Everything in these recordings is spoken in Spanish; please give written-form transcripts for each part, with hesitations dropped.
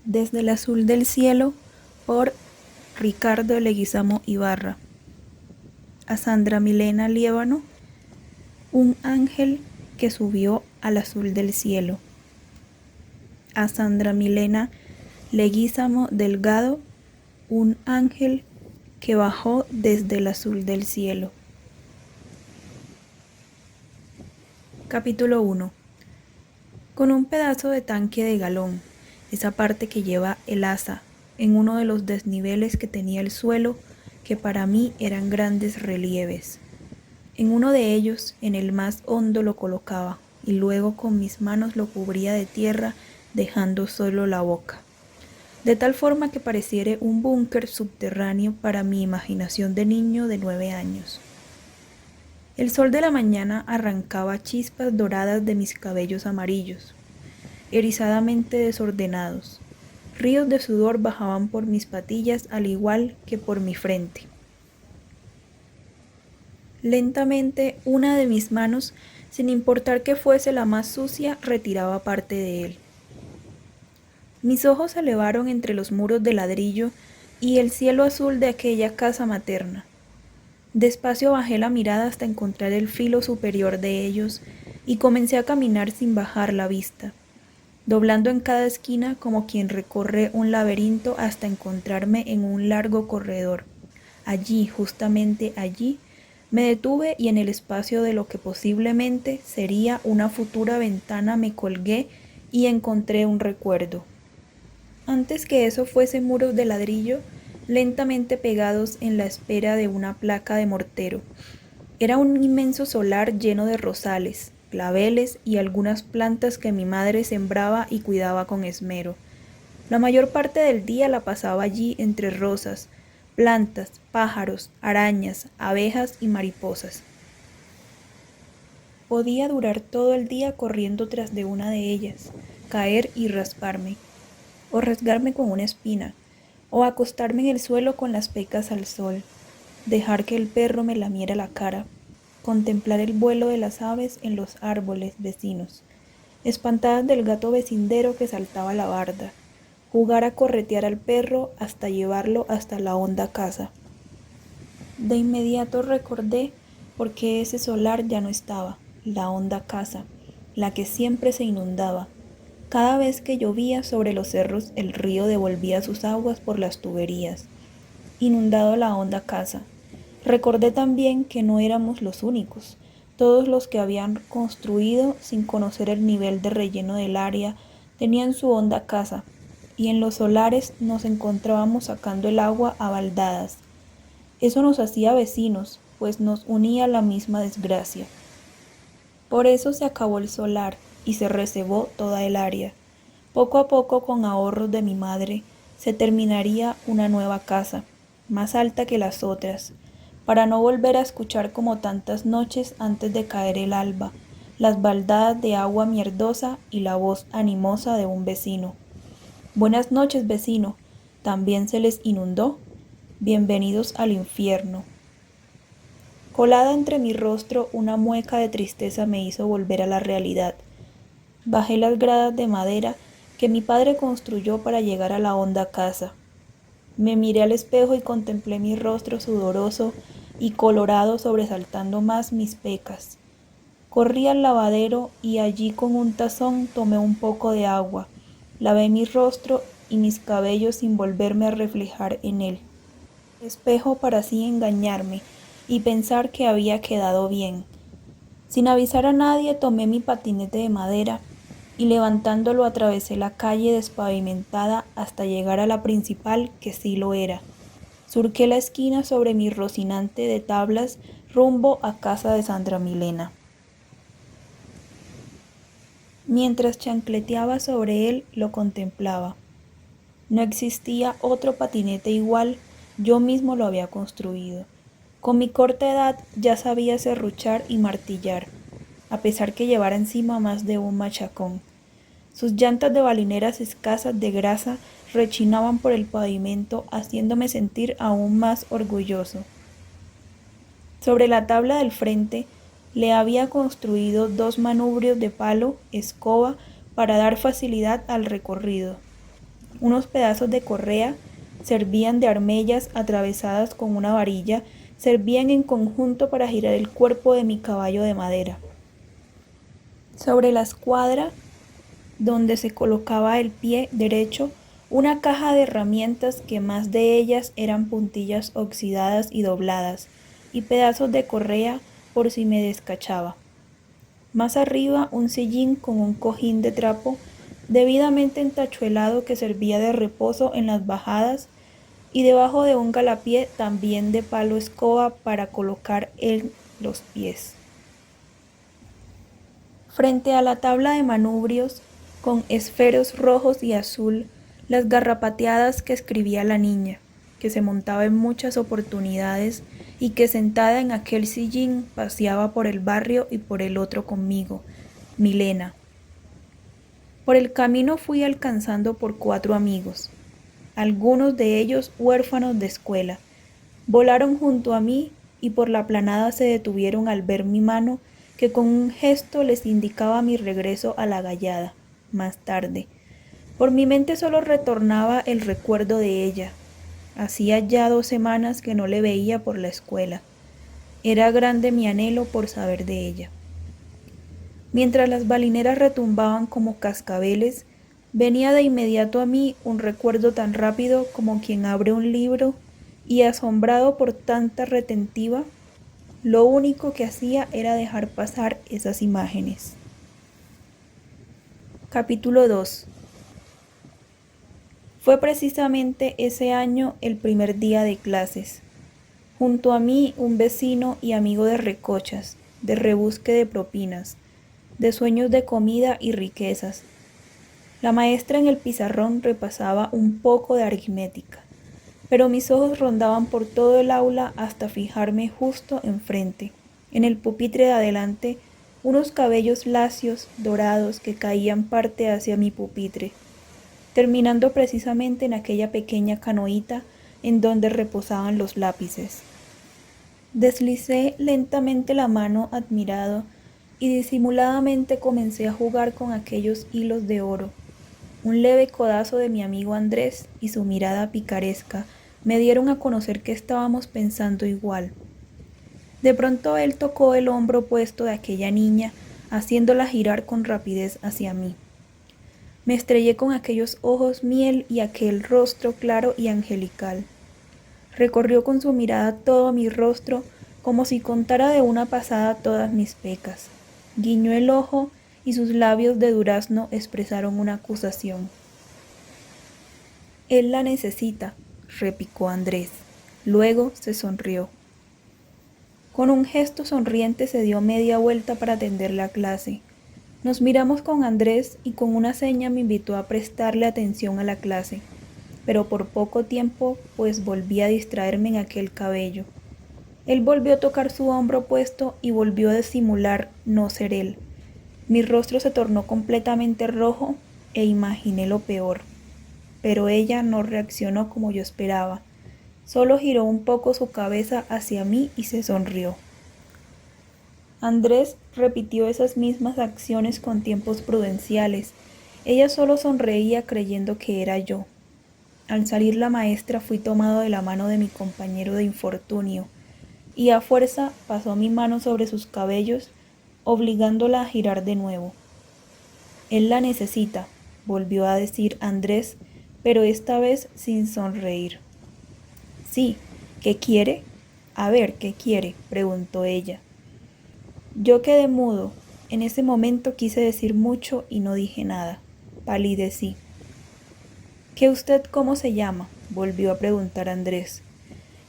Desde el azul del cielo, por Ricardo Leguizamo Ibarra. A Sandra Milena Liévano, un ángel que subió al azul del cielo. A Sandra Milena Leguizamo Delgado, un ángel que bajó desde el azul del cielo. Capítulo 1. Con un pedazo de tanque de galón, esa parte que lleva el asa, en uno de los desniveles que tenía el suelo, que para mí eran grandes relieves. En uno de ellos, en el más hondo, lo colocaba, y luego con mis manos lo cubría de tierra, dejando solo la boca. De tal forma que pareciera un búnker subterráneo para mi imaginación de niño de 9 años. El sol de la mañana arrancaba chispas doradas de mis cabellos amarillos, erizadamente desordenados. Ríos de sudor bajaban por mis patillas al igual que por mi frente. Lentamente, una de mis manos, sin importar que fuese la más sucia, retiraba parte de él. Mis ojos se elevaron entre los muros de ladrillo y el cielo azul de aquella casa materna. Despacio bajé la mirada hasta encontrar el filo superior de ellos y comencé a caminar sin bajar la vista, doblando en cada esquina como quien recorre un laberinto hasta encontrarme en un largo corredor. Allí, justamente allí, me detuve y en el espacio de lo que posiblemente sería una futura ventana me colgué y encontré un recuerdo. Antes que eso fuese muros de ladrillo, lentamente pegados en la espera de una placa de mortero. Era un inmenso solar lleno de rosales, claveles y algunas plantas que mi madre sembraba y cuidaba con esmero. La mayor parte del día la pasaba allí entre rosas, plantas, pájaros, arañas, abejas y mariposas. Podía durar todo el día corriendo tras de una de ellas, caer y rasparme, o rasgarme con una espina, o acostarme en el suelo con las pecas al sol, dejar que el perro me lamiera la cara, contemplar el vuelo de las aves en los árboles vecinos, espantadas del gato vecindero que saltaba la barda, jugar a corretear al perro hasta llevarlo hasta la honda casa. De inmediato recordé por qué ese solar ya no estaba, la honda casa, la que siempre se inundaba. Cada vez que llovía sobre los cerros el río devolvía sus aguas por las tuberías, inundado la honda casa. Recordé también que no éramos los únicos. Todos los que habían construido sin conocer el nivel de relleno del área tenían su honda casa, y en los solares nos encontrábamos sacando el agua a baldadas. Eso nos hacía vecinos, pues nos unía la misma desgracia. Por eso se acabó el solar y se recebó toda el área. Poco a poco, con ahorros de mi madre, se terminaría una nueva casa, más alta que las otras, para no volver a escuchar como tantas noches antes de caer el alba, las baldadas de agua mierdosa y la voz animosa de un vecino. Buenas noches, vecino. ¿También se les inundó? Bienvenidos al infierno. Colada entre mi rostro, una mueca de tristeza me hizo volver a la realidad. Bajé las gradas de madera que mi padre construyó para llegar a la honda casa. Me miré al espejo y contemplé mi rostro sudoroso y colorado sobresaltando más mis pecas. Corrí al lavadero y allí con un tazón tomé un poco de agua, lavé mi rostro y mis cabellos sin volverme a reflejar en él. Espejo para así engañarme y pensar que había quedado bien. Sin avisar a nadie tomé mi patinete de madera y levantándolo atravesé la calle despavimentada hasta llegar a la principal, que sí lo era. Surqué la esquina sobre mi rocinante de tablas rumbo a casa de Sandra Milena. Mientras chancleteaba sobre él, lo contemplaba. No existía otro patinete igual, yo mismo lo había construido. Con mi corta edad ya sabía serruchar y martillar, a pesar que llevara encima más de un machacón. Sus llantas de balineras escasas de grasa rechinaban por el pavimento, haciéndome sentir aún más orgulloso. Sobre la tabla del frente le había construido 2 manubrios de palo, escoba, para dar facilidad al recorrido. Unos pedazos de correa servían de armellas atravesadas con una varilla, servían en conjunto para girar el cuerpo de mi caballo de madera. Sobre la escuadra, donde se colocaba el pie derecho, una caja de herramientas que más de ellas eran puntillas oxidadas y dobladas, y pedazos de correa por si me descachaba. Más arriba, un sillín con un cojín de trapo debidamente entachuelado que servía de reposo en las bajadas, y debajo de un galapié también de palo escoba para colocar en los pies. Frente a la tabla de manubrios, con esferos rojos y azul, las garrapateadas que escribía la niña, que se montaba en muchas oportunidades y que sentada en aquel sillín paseaba por el barrio y por el otro conmigo, Milena. Por el camino fui alcanzando por 4 amigos, algunos de ellos huérfanos de escuela. Volaron junto a mí y por la planada se detuvieron al ver mi mano, que con un gesto les indicaba mi regreso a la gallada, más tarde. Por mi mente solo retornaba el recuerdo de ella. Hacía ya 2 semanas que no le veía por la escuela. Era grande mi anhelo por saber de ella. Mientras las balineras retumbaban como cascabeles, venía de inmediato a mí un recuerdo tan rápido como quien abre un libro y, asombrado por tanta retentiva, lo único que hacía era dejar pasar esas imágenes. Capítulo 2. Fue precisamente ese año el primer día de clases. Junto a mí un vecino y amigo de recochas, de rebusque de propinas, de sueños de comida y riquezas. La maestra en el pizarrón repasaba un poco de aritmética, pero mis ojos rondaban por todo el aula hasta fijarme justo enfrente, en el pupitre de adelante, unos cabellos lacios, dorados, que caían parte hacia mi pupitre, terminando precisamente en aquella pequeña canoita en donde reposaban los lápices. Deslicé lentamente la mano admirado y disimuladamente comencé a jugar con aquellos hilos de oro. Un leve codazo de mi amigo Andrés y su mirada picaresca me dieron a conocer que estábamos pensando igual. De pronto él tocó el hombro opuesto de aquella niña, haciéndola girar con rapidez hacia mí. Me estrellé con aquellos ojos miel y aquel rostro claro y angelical. Recorrió con su mirada todo mi rostro, como si contara de una pasada todas mis pecas. Guiñó el ojo y sus labios de durazno expresaron una acusación. Él la necesita, replicó Andrés. Luego se sonrió. Con un gesto sonriente se dio media vuelta para atender la clase. Nos miramos con Andrés y con una seña me invitó a prestarle atención a la clase, pero por poco tiempo, pues volví a distraerme en aquel cabello. Él volvió a tocar su hombro opuesto y volvió a disimular no ser él. Mi rostro se tornó completamente rojo e imaginé lo peor. Pero ella no reaccionó como yo esperaba. Solo giró un poco su cabeza hacia mí y se sonrió. Andrés repitió esas mismas acciones con tiempos prudenciales. Ella solo sonreía creyendo que era yo. Al salir la maestra fui tomado de la mano de mi compañero de infortunio, y a fuerza pasó mi mano sobre sus cabellos, obligándola a girar de nuevo. Él la necesita, volvió a decir Andrés, pero esta vez sin sonreír. Sí, ¿qué quiere? A ver, ¿qué quiere?, preguntó ella. Yo quedé mudo. En ese momento quise decir mucho y no dije nada. Palidecí. ¿Qué usted cómo se llama?, volvió a preguntar Andrés.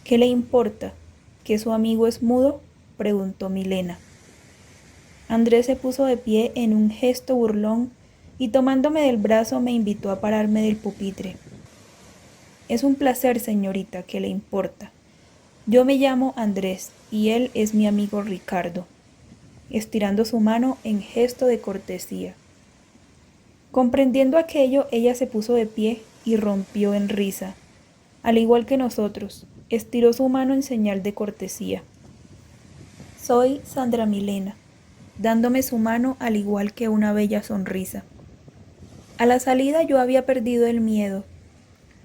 ¿Qué le importa? ¿Que su amigo es mudo?, preguntó Milena. Andrés se puso de pie en un gesto burlón y tomándome del brazo me invitó a pararme del pupitre. Es un placer, señorita, ¿qué le importa? Yo me llamo Andrés y él es mi amigo Ricardo, estirando su mano en gesto de cortesía. Comprendiendo aquello, ella se puso de pie y rompió en risa. Al igual que nosotros, estiró su mano en señal de cortesía. Soy Sandra Milena, dándome su mano al igual que una bella sonrisa. A la salida yo había perdido el miedo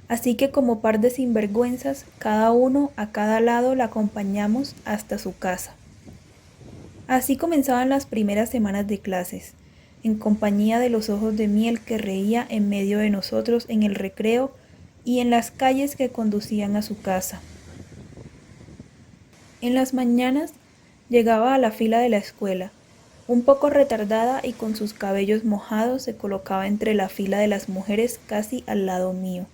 Así que como par de sinvergüenzas, cada uno a cada lado la acompañamos hasta su casa. Así comenzaban las primeras semanas de clases, en compañía de los ojos de miel que reía en medio de nosotros en el recreo y en las calles que conducían a su casa. En las mañanas llegaba a la fila de la escuela, un poco retardada y con sus cabellos mojados se colocaba entre la fila de las mujeres casi al lado mío.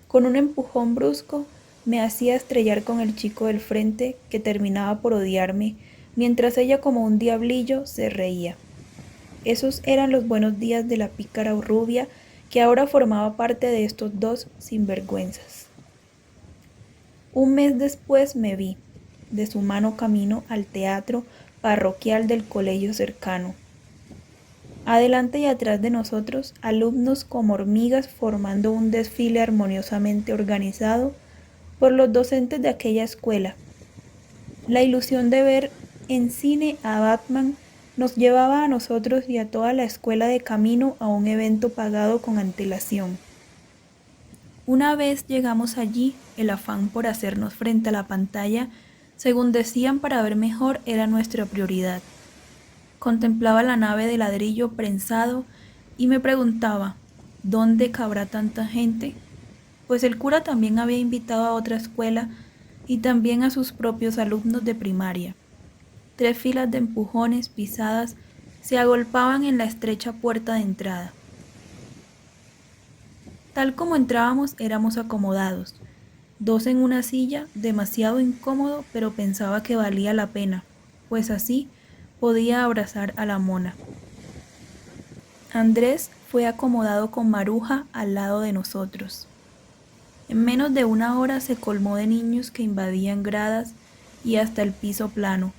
Con un empujón brusco me hacía estrellar con el chico del frente que terminaba por odiarme, mientras ella como un diablillo se reía. Esos eran los buenos días de la pícara rubia que ahora formaba parte de estos dos sinvergüenzas. Un mes después me vi, de su mano camino al teatro parroquial del colegio cercano. Adelante y atrás de nosotros, alumnos como hormigas formando un desfile armoniosamente organizado por los docentes de aquella escuela. La ilusión de ver en cine a Batman nos llevaba a nosotros y a toda la escuela de camino a un evento pagado con antelación. Una vez llegamos allí, el afán por hacernos frente a la pantalla, según decían para ver mejor, era nuestra prioridad. Contemplaba la nave de ladrillo prensado y me preguntaba, ¿dónde cabrá tanta gente? Pues el cura también había invitado a otra escuela y también a sus propios alumnos de primaria. 3 filas de empujones, pisadas, se agolpaban en la estrecha puerta de entrada. Tal como entrábamos éramos acomodados, 2 en una silla, demasiado incómodo, pero pensaba que valía la pena, pues así podía abrazar a la mona. Andrés fue acomodado con Maruja al lado de nosotros. En menos de una hora se colmó de niños que invadían gradas y hasta el piso plano.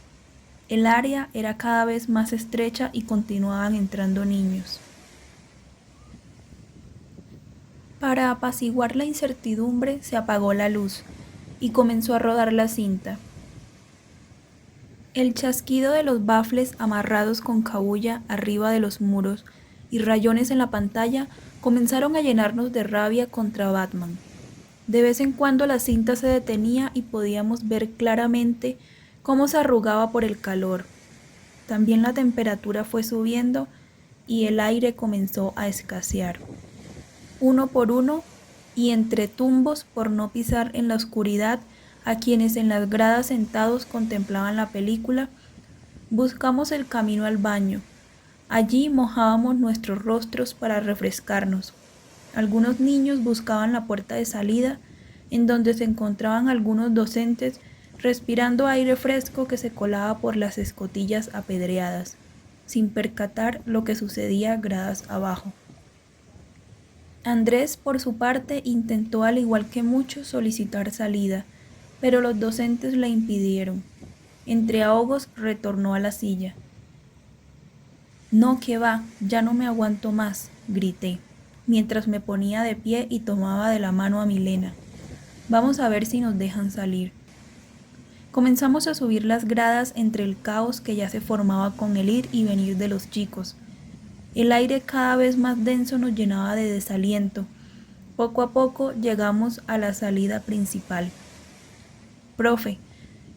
El área era cada vez más estrecha y continuaban entrando niños. Para apaciguar la incertidumbre se apagó la luz y comenzó a rodar la cinta. El chasquido de los bafles amarrados con cabuya arriba de los muros y rayones en la pantalla comenzaron a llenarnos de rabia contra Batman. De vez en cuando la cinta se detenía y podíamos ver claramente cómo se arrugaba por el calor. También la temperatura fue subiendo y el aire comenzó a escasear. Uno por uno y entre tumbos por no pisar en la oscuridad a quienes en las gradas sentados contemplaban la película, buscamos el camino al baño. Allí mojábamos nuestros rostros para refrescarnos. Algunos niños buscaban la puerta de salida, en donde se encontraban algunos docentes respirando aire fresco que se colaba por las escotillas apedreadas, sin percatar lo que sucedía gradas abajo. Andrés, por su parte, intentó al igual que muchos solicitar salida, pero los docentes le impidieron. Entre ahogos retornó a la silla. «No, que va, ya no me aguanto más», grité, mientras me ponía de pie y tomaba de la mano a Milena. «Vamos a ver si nos dejan salir». Comenzamos a subir las gradas entre el caos que ya se formaba con el ir y venir de los chicos. El aire cada vez más denso nos llenaba de desaliento. Poco a poco llegamos a la salida principal. «Profe,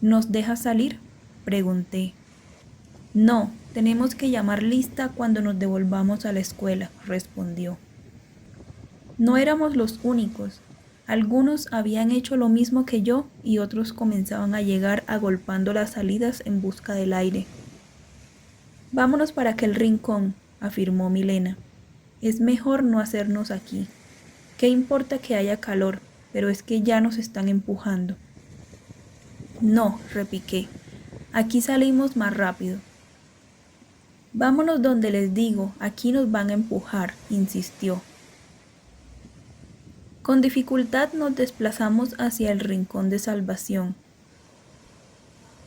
¿nos deja salir?», pregunté. «No, tenemos que llamar lista cuando nos devolvamos a la escuela», respondió. No éramos los únicos. Algunos habían hecho lo mismo que yo y otros comenzaban a llegar agolpando las salidas en busca del aire. «Vámonos para aquel rincón», afirmó Milena. «Es mejor no hacernos aquí. ¿Qué importa que haya calor? Pero es que ya nos están empujando». «No», repiqué. «Aquí salimos más rápido». «Vámonos donde les digo, aquí nos van a empujar», insistió. Con dificultad nos desplazamos hacia el rincón de salvación.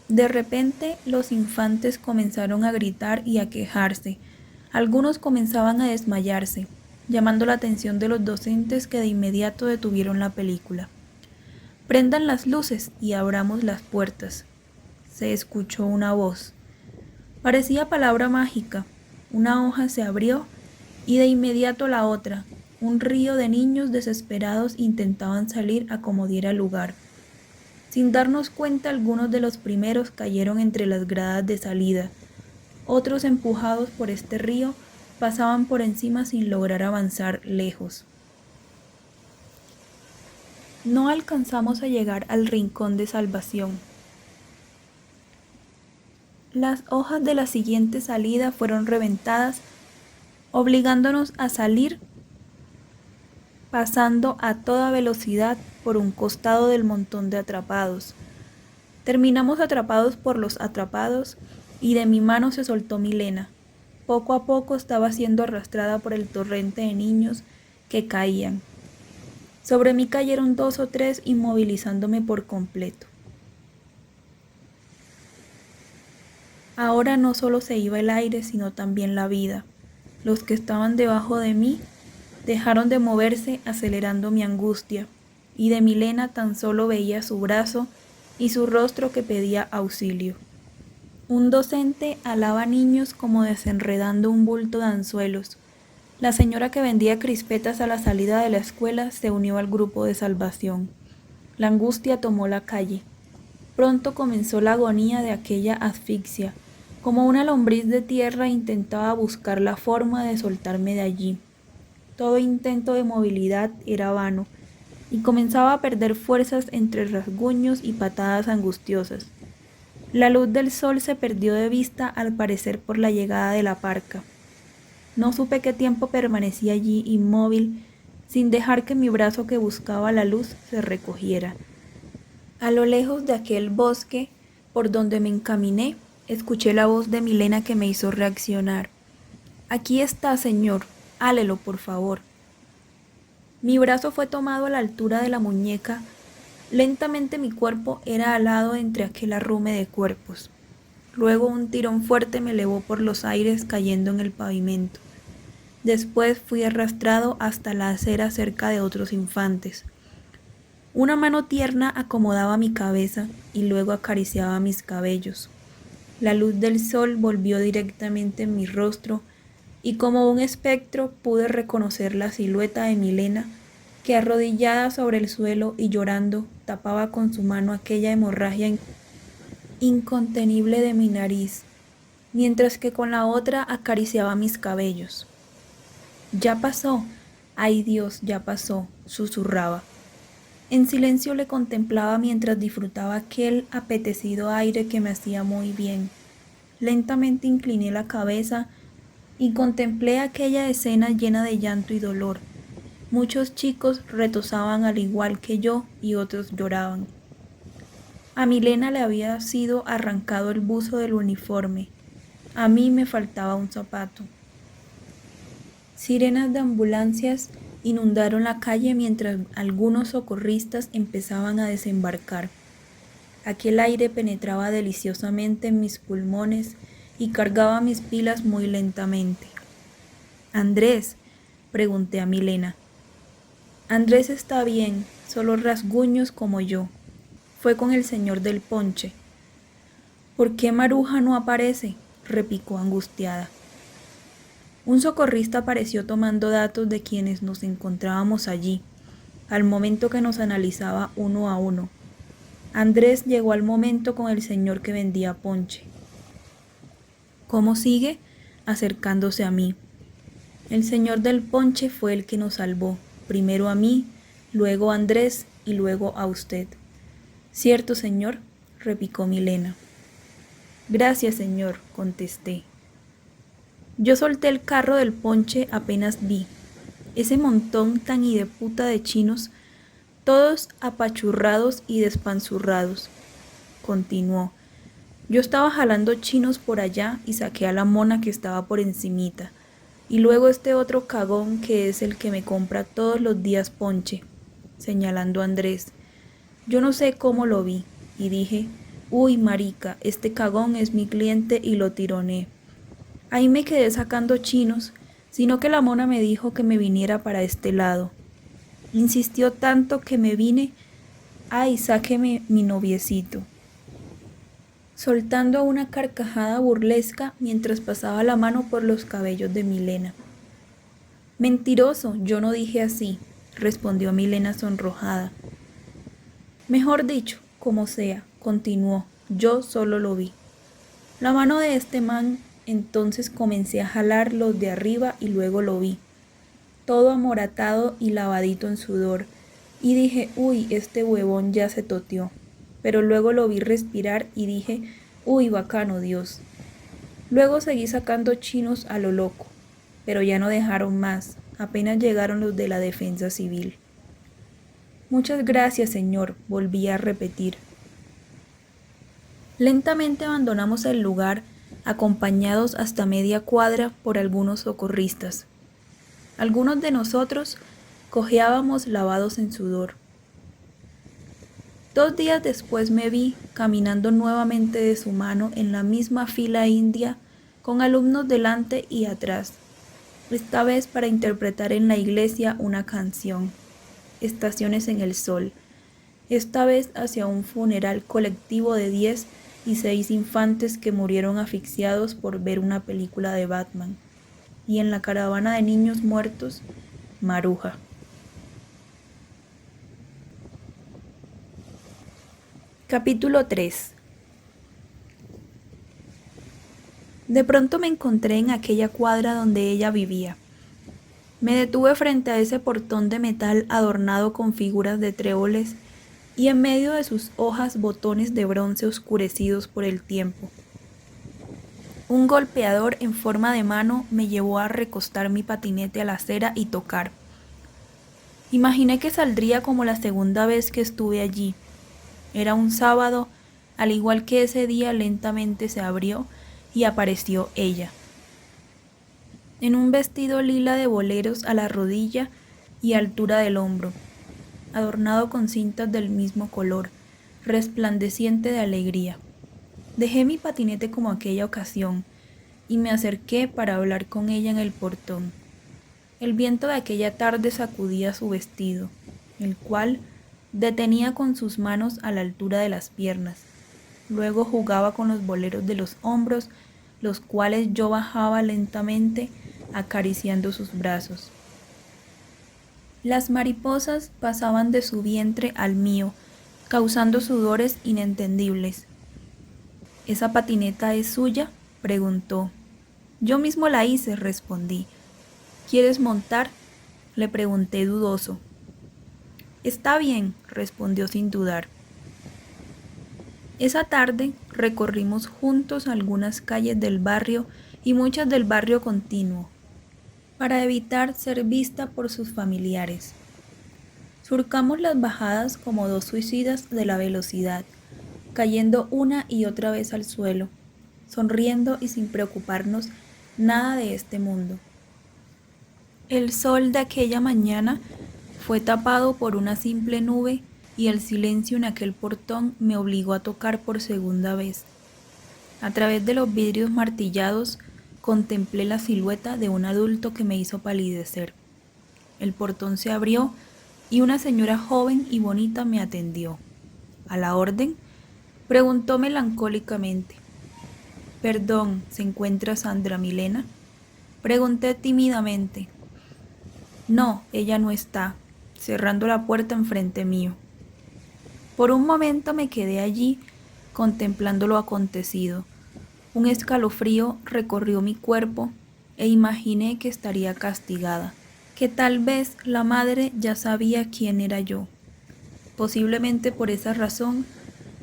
De repente, los infantes comenzaron a gritar y a quejarse. Algunos comenzaban a desmayarse, llamando la atención de los docentes que de inmediato detuvieron la película. «Prendan las luces y abramos las puertas», se escuchó una voz. Parecía palabra mágica. Una hoja se abrió y de inmediato la otra, Un río de niños desesperados intentaban salir a como diera lugar. Sin darnos cuenta, algunos de los primeros cayeron entre las gradas de salida. Otros, empujados por este río, pasaban por encima sin lograr avanzar lejos. No alcanzamos a llegar al rincón de salvación. Las hojas de la siguiente salida fueron reventadas, obligándonos a salir pasando a toda velocidad por un costado del montón de atrapados. Terminamos atrapados por los atrapados y de mi mano se soltó Milena. Poco a poco estaba siendo arrastrada por el torrente de niños que caían. Sobre mí cayeron 2 o 3 inmovilizándome por completo. Ahora no solo se iba el aire, sino también la vida. Los que estaban debajo de mí dejaron de moverse, acelerando mi angustia, y de Milena tan solo veía su brazo y su rostro que pedía auxilio. Un docente alaba niños como desenredando un bulto de anzuelos. La señora que vendía crispetas a la salida de la escuela se unió al grupo de salvación. La angustia tomó la calle. Pronto comenzó la agonía de aquella asfixia. Como una lombriz de tierra intentaba buscar la forma de soltarme de allí. Todo intento de movilidad era vano, y comenzaba a perder fuerzas entre rasguños y patadas angustiosas. La luz del sol se perdió de vista al parecer por la llegada de la parca. No supe qué tiempo permanecí allí inmóvil, sin dejar que mi brazo que buscaba la luz se recogiera. A lo lejos de aquel bosque por donde me encaminé, escuché la voz de Milena que me hizo reaccionar. «Aquí está, señor, hálelo, por favor». Mi brazo fue tomado a la altura de la muñeca. Lentamente mi cuerpo era alado entre aquel arrume de cuerpos. Luego un tirón fuerte me elevó por los aires cayendo en el pavimento. Después fui arrastrado hasta la acera cerca de otros infantes. Una mano tierna acomodaba mi cabeza y luego acariciaba mis cabellos. La luz del sol volvió directamente en mi rostro y como un espectro pude reconocer la silueta de Milena, que arrodillada sobre el suelo y llorando tapaba con su mano aquella hemorragia incontenible de mi nariz, mientras que con la otra acariciaba mis cabellos. «Ya pasó, ay Dios, ya pasó», susurraba. En silencio le contemplaba mientras disfrutaba aquel apetecido aire que me hacía muy bien. Lentamente incliné la cabeza y contemplé aquella escena llena de llanto y dolor. Muchos chicos retozaban al igual que yo y otros lloraban. A Milena le había sido arrancado el buzo del uniforme. A mí me faltaba un zapato. Sirenas de ambulancias inundaron la calle mientras algunos socorristas empezaban a desembarcar. Aquel aire penetraba deliciosamente en mis pulmones y cargaba mis pilas muy lentamente. «Andrés», pregunté a Milena. «Andrés está bien, solo rasguños como yo. Fue con el señor del ponche». «¿Por qué Maruja no aparece?», replicó angustiada. Un socorrista apareció tomando datos de quienes nos encontrábamos allí, al momento que nos analizaba uno a uno. Andrés llegó al momento con el señor que vendía ponche. «¿Cómo sigue?», acercándose a mí. «El señor del ponche fue el que nos salvó, primero a mí, luego a Andrés y luego a usted». «¿Cierto, señor?», replicó Milena. «Gracias, señor», contesté. Yo solté el carro del ponche apenas vi ese montón tan hideputa de chinos, todos apachurrados y despanzurrados. Continuó. «Yo estaba jalando chinos por allá y saqué a la mona que estaba por encimita, y luego este otro cagón que es el que me compra todos los días ponche», señalando a Andrés. Yo no sé cómo lo vi, y dije, «Uy, marica, este cagón es mi cliente», y lo tironé. Ahí me quedé sacando chinos, sino que la mona me dijo que me viniera para este lado. Insistió tanto que me vine. «Ay, sáqueme mi noviecito», soltando una carcajada burlesca mientras pasaba la mano por los cabellos de Milena. Mentiroso, yo no dije así, respondió Milena sonrojada. Mejor dicho, como sea, continuó, yo solo lo vi. La mano de este man, entonces comencé a jalar los de arriba y luego lo vi, todo amoratado y lavadito en sudor, y dije, uy, este huevón ya se toteó. Pero luego lo vi respirar y dije, uy, bacano Dios. Luego seguí sacando chinos a lo loco, pero ya no dejaron más, apenas llegaron los de la defensa civil. Muchas gracias, señor, volví a repetir. Lentamente abandonamos el lugar, acompañados hasta media cuadra por algunos socorristas. Algunos de nosotros cojeábamos lavados en sudor. 2 días después me vi caminando nuevamente de su mano en la misma fila india, con alumnos delante y atrás, esta vez para interpretar en la iglesia una canción, Estaciones en el Sol, esta vez hacia un funeral colectivo de 10 y 6 infantes que murieron asfixiados por ver una película de Batman, y en la caravana de niños muertos, Maruja. Capítulo 3. De pronto me encontré en aquella cuadra donde ella vivía. Me detuve frente a ese portón de metal adornado con figuras de tréboles y en medio de sus hojas botones de bronce oscurecidos por el tiempo. Un golpeador en forma de mano me llevó a recostar mi patinete a la acera y tocar. Imaginé que saldría como la segunda vez que estuve allí. Era un sábado, al igual que ese día lentamente se abrió y apareció ella. En un vestido lila de boleros a la rodilla y altura del hombro, adornado con cintas del mismo color, resplandeciente de alegría. Dejé mi patinete como aquella ocasión y me acerqué para hablar con ella en el portón. El viento de aquella tarde sacudía su vestido, el cual detenía con sus manos a la altura de las piernas. Luego jugaba con los boleros de los hombros, los cuales yo bajaba lentamente acariciando sus brazos. Las mariposas pasaban de su vientre al mío, causando sudores inentendibles. ¿Esa patineta es suya?, preguntó. Yo mismo la hice, respondí. ¿Quieres montar?, le pregunté dudoso. Está bien, respondió sin dudar. Esa tarde recorrimos juntos algunas calles del barrio y muchas del barrio continuo, para evitar ser vista por sus familiares. Surcamos las bajadas como dos suicidas de la velocidad, cayendo una y otra vez al suelo, sonriendo y sin preocuparnos nada de este mundo. El sol de aquella mañana fue tapado por una simple nube y el silencio en aquel portón me obligó a tocar por segunda vez. A través de los vidrios martillados contemplé la silueta de un adulto que me hizo palidecer. El portón se abrió y una señora joven y bonita me atendió. ¿A la orden?, preguntó melancólicamente. Perdón, ¿se encuentra Sandra Milena?, pregunté tímidamente. No, ella no está, cerrando la puerta enfrente mío. Por un momento me quedé allí contemplando lo acontecido. Un escalofrío recorrió mi cuerpo e imaginé que estaría castigada, que tal vez la madre ya sabía quién era yo. Posiblemente por esa razón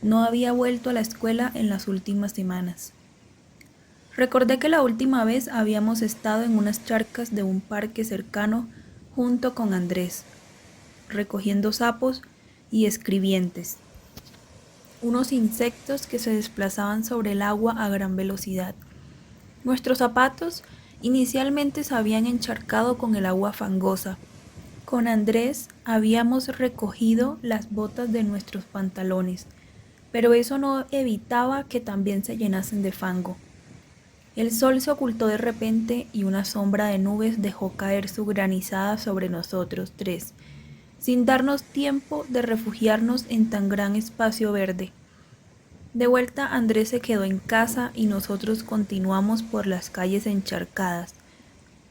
no había vuelto a la escuela en las últimas semanas. Recordé que la última vez habíamos estado en unas charcas de un parque cercano junto con Andrés, recogiendo sapos y escribientes, unos insectos que se desplazaban sobre el agua a gran velocidad. Nuestros zapatos inicialmente se habían encharcado con el agua fangosa. Con Andrés habíamos recogido las botas de nuestros pantalones, pero eso no evitaba que también se llenasen de fango. El sol se ocultó de repente y una sombra de nubes dejó caer su granizada sobre nosotros tres, sin darnos tiempo de refugiarnos en tan gran espacio verde. De vuelta Andrés se quedó en casa y nosotros continuamos por las calles encharcadas,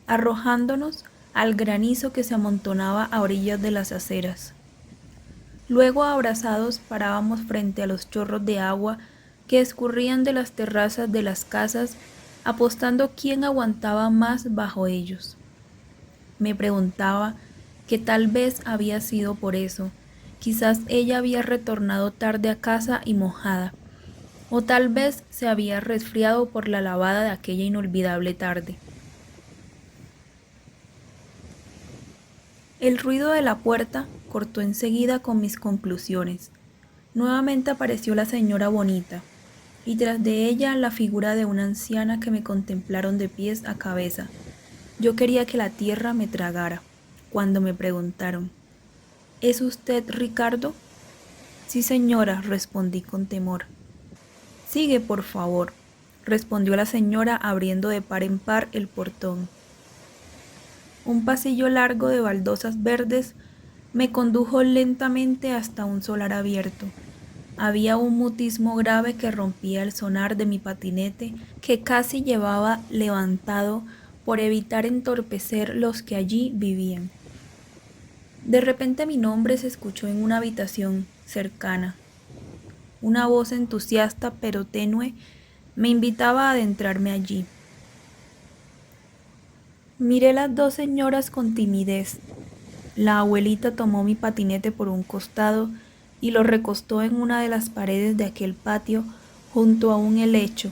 arrojándonos al granizo que se amontonaba a orillas de las aceras. Luego, abrazados, parábamos frente a los chorros de agua que escurrían de las terrazas de las casas, apostando quién aguantaba más bajo ellos. Me preguntaba que tal vez había sido por eso. Quizás ella había retornado tarde a casa y mojada, o tal vez se había resfriado por la lavada de aquella inolvidable tarde. El ruido de la puerta cortó enseguida con mis conclusiones. Nuevamente apareció la señora Bonita, y tras de ella la figura de una anciana que me contemplaron de pies a cabeza. Yo quería que la tierra me tragara, cuando me preguntaron: ¿Es usted Ricardo? Sí, señora, respondí con temor. Sigue, por favor, respondió la señora abriendo de par en par el portón. Un pasillo largo de baldosas verdes me condujo lentamente hasta un solar abierto. Había un mutismo grave que rompía el sonar de mi patinete, que casi llevaba levantado por evitar entorpecer los que allí vivían. De repente mi nombre se escuchó en una habitación cercana. Una voz entusiasta pero tenue me invitaba a adentrarme allí. Miré las dos señoras con timidez. La abuelita tomó mi patinete por un costado y lo recostó en una de las paredes de aquel patio junto a un helecho.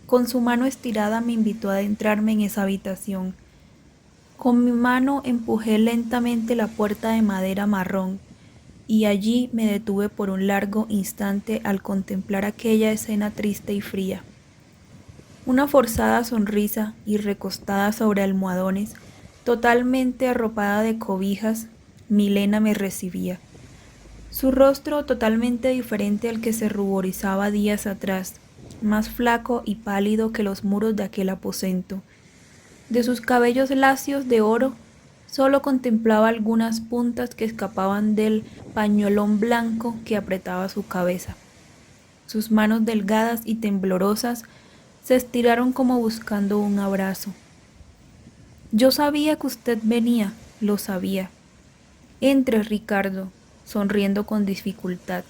Con su mano estirada me invitó a adentrarme en esa habitación. Con mi mano empujé lentamente la puerta de madera marrón y allí me detuve por un largo instante al contemplar aquella escena triste y fría. Una forzada sonrisa y recostada sobre almohadones, totalmente arropada de cobijas, Milena me recibía. Su rostro totalmente diferente al que se ruborizaba días atrás, más flaco y pálido que los muros de aquel aposento. De sus cabellos lacios de oro, solo contemplaba algunas puntas que escapaban del pañolón blanco que apretaba su cabeza. Sus manos delgadas y temblorosas se estiraron como buscando un abrazo. Yo sabía que usted venía, lo sabía. Entre, Ricardo, sonriendo con dificultad.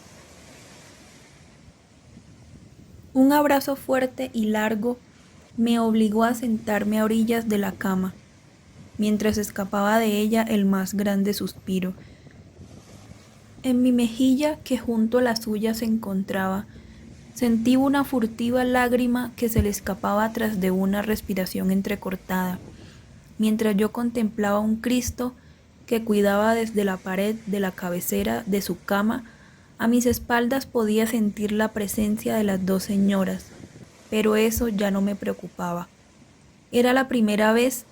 Un abrazo fuerte y largo me obligó a sentarme a orillas de la cama, mientras escapaba de ella el más grande suspiro. En mi mejilla, que junto a la suya se encontraba, sentí una furtiva lágrima que se le escapaba tras de una respiración entrecortada, mientras yo contemplaba un Cristo que cuidaba desde la pared de la cabecera de su cama. A mis espaldas podía sentir la presencia de las dos señoras, pero eso ya no me preocupaba. Era la primera vez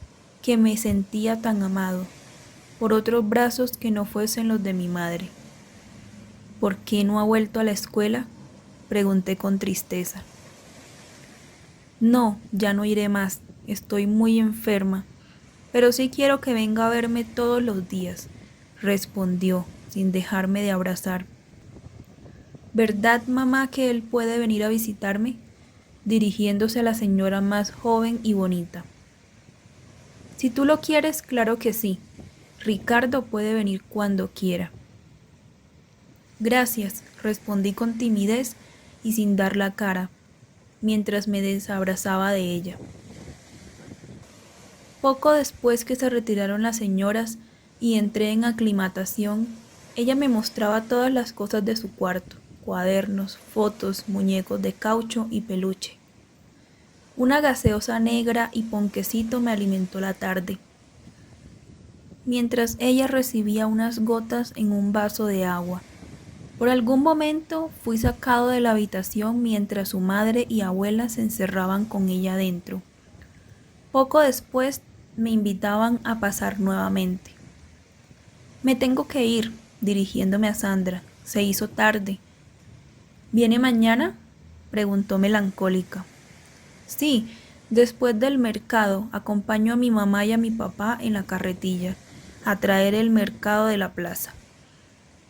que me sentía tan amado, por otros brazos que no fuesen los de mi madre. ¿Por qué no ha vuelto a la escuela?, pregunté con tristeza. No, ya no iré más, estoy muy enferma, pero sí quiero que venga a verme todos los días, respondió, sin dejarme de abrazar. ¿Verdad, mamá, que él puede venir a visitarme?, dirigiéndose a la señora más joven y bonita. Si tú lo quieres, claro que sí. Ricardo puede venir cuando quiera. Gracias, respondí con timidez y sin dar la cara, mientras me desabrazaba de ella. Poco después que se retiraron las señoras y entré en aclimatación, ella me mostraba todas las cosas de su cuarto: cuadernos, fotos, muñecos de caucho y peluche. Una gaseosa negra y ponquecito me alimentó la tarde, mientras ella recibía unas gotas en un vaso de agua. Por algún momento fui sacado de la habitación mientras su madre y abuela se encerraban con ella dentro. Poco después me invitaban a pasar nuevamente. Me tengo que ir, dirigiéndome a Sandra. Se hizo tarde. ¿Viene mañana?, preguntó melancólica. Sí, después del mercado acompaño a mi mamá y a mi papá en la carretilla a traer el mercado de la plaza.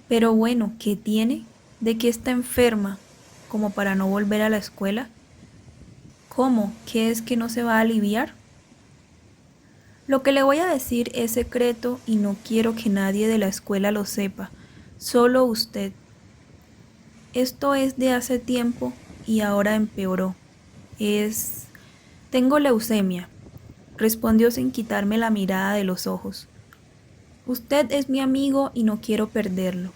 Pero bueno, ¿qué tiene? ¿De qué está enferma? ¿Como para no volver a la escuela? ¿Cómo? ¿Qué es que no se va a aliviar? Lo que le voy a decir es secreto y no quiero que nadie de la escuela lo sepa, solo usted. Esto es de hace tiempo y ahora empeoró. Tengo leucemia, respondió sin quitarme la mirada de los ojos. Usted es mi amigo y no quiero perderlo.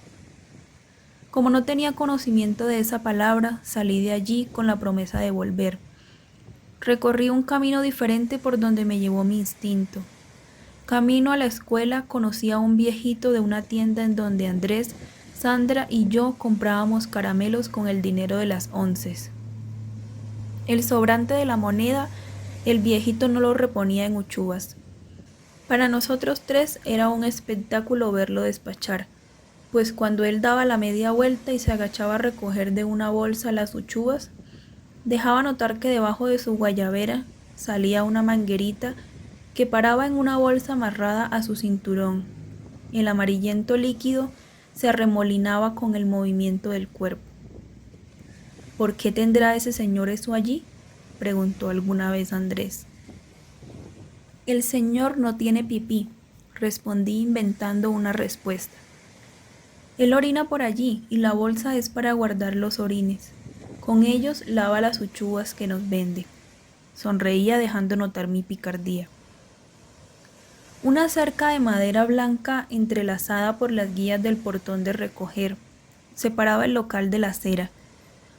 Como no tenía conocimiento de esa palabra, salí de allí con la promesa de volver. Recorrí un camino diferente por donde me llevó mi instinto. Camino a la escuela conocí a un viejito de una tienda en donde Andrés, Sandra y yo comprábamos caramelos con el dinero de las onces. El sobrante de la moneda, el viejito no lo reponía en uchuvas. Para nosotros tres era un espectáculo verlo despachar, pues cuando él daba la media vuelta y se agachaba a recoger de una bolsa las uchuvas, dejaba notar que debajo de su guayabera salía una manguerita que paraba en una bolsa amarrada a su cinturón. El amarillento líquido se arremolinaba con el movimiento del cuerpo. ¿Por qué tendrá ese señor eso allí?, preguntó alguna vez Andrés. El señor no tiene pipí, respondí inventando una respuesta. Él orina por allí y la bolsa es para guardar los orines. Con ellos lava las uchuvas que nos vende. Sonreía dejando notar mi picardía. Una cerca de madera blanca entrelazada por las guías del portón de recoger separaba el local de la acera.